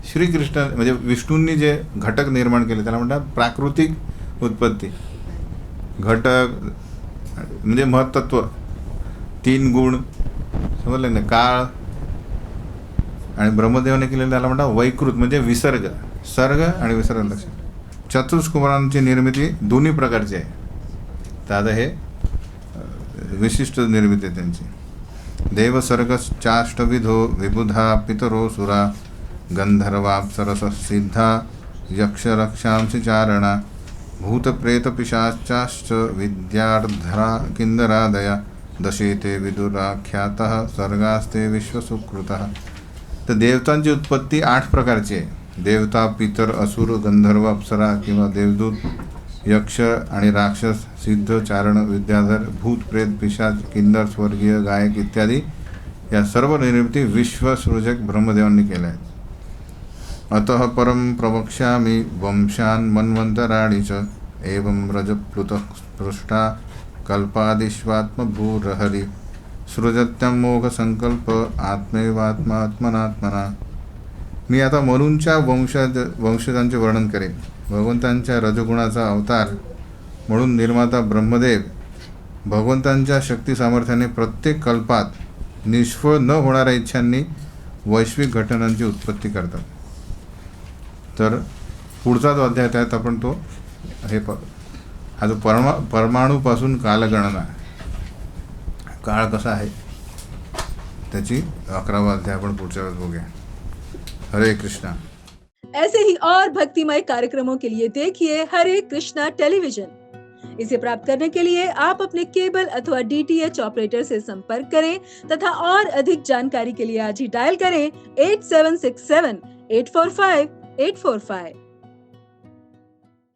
श्रीकृष्ण म्हणजे विष्णूंनी जे घटक निर्माण केले त्याला म्हणतात प्राकृतिक उत्पत्ती. घटक म्हणजे महत्त्व, 3 गुण समजले ना, काळ. आणि ब्रह्मदेवाने केलेलं त्याला म्हणतात वैकृत म्हणजे विसर्ग, सर्ग आणि विसर्ग. लक्ष, चतुष्कुमारांची निर्मिती दोन्ही प्रकारची आहे. तर आता हे विशिष्ट निर्मिती आहे त्यांची. देवसर्गश्चाष्टविधो विबुधा पितरो सुरा गंधर्वाप्सरससिद्धा यक्षरक्षांसि चारणा भूतप्रेतपिशाचाश्च विद्यार्धरा किन्नरादया दशेते विदुराख्यातः सर्गास्ते विश्वसुकृतः. तर देवतांची उत्पत्ती 8 प्रकारची आहे. देवता, पितर, असुर, गंधर्व, अप्सरा किंवा देवदूत, यक्ष आणि राक्षस, सिद्ध, चारण, विद्याधर, भूत, प्रेत, पिशाच, किन्नर, स्वर्गीय, गायक इत्यादी या सर्व निर्मिती विश्वसृजक ब्रह्मदेवांनी केल्या आहेत. अतः परम प्रवक्ष्यामि वंशान् मन्वन्तराणि च एवं रजप्लुतः स्पृष्टा कल्पादिष्वात्मभूरहरि सृजत्यमोघ संकल्प आत्मैवात्मात्मनात्मना. मी आता मनूंच्या वंशजांचे वर्णन करेन. भगवंतांच्या रजगुणाचा अवतार म्हणून निर्माता ब्रह्मदेव भगवंतांच्या शक्ती सामर्थ्याने प्रत्येक कल्पात निष्फळ न होणाऱ्या इच्छांनी वैश्विक घटनांची उत्पत्ती करतात. तर पुढचा जो अध्याय त्यात आपण तो हे हा जो परमाणूपासून कालगणना, काळ कसा आहे त्याची 11वा अध्याय आपण पुढच्या वेळेस बघूया. हरे कृष्णा. ऐसे ही और भक्तिमय कार्यक्रमों के लिए देखिए हरे कृष्णा टेलीविजन। इसे प्राप्त करने के लिए आप अपने केबल अथवा DTH ऑपरेटर से संपर्क करें तथा और अधिक जानकारी के लिए आज ही डायल करें 8767 845 845।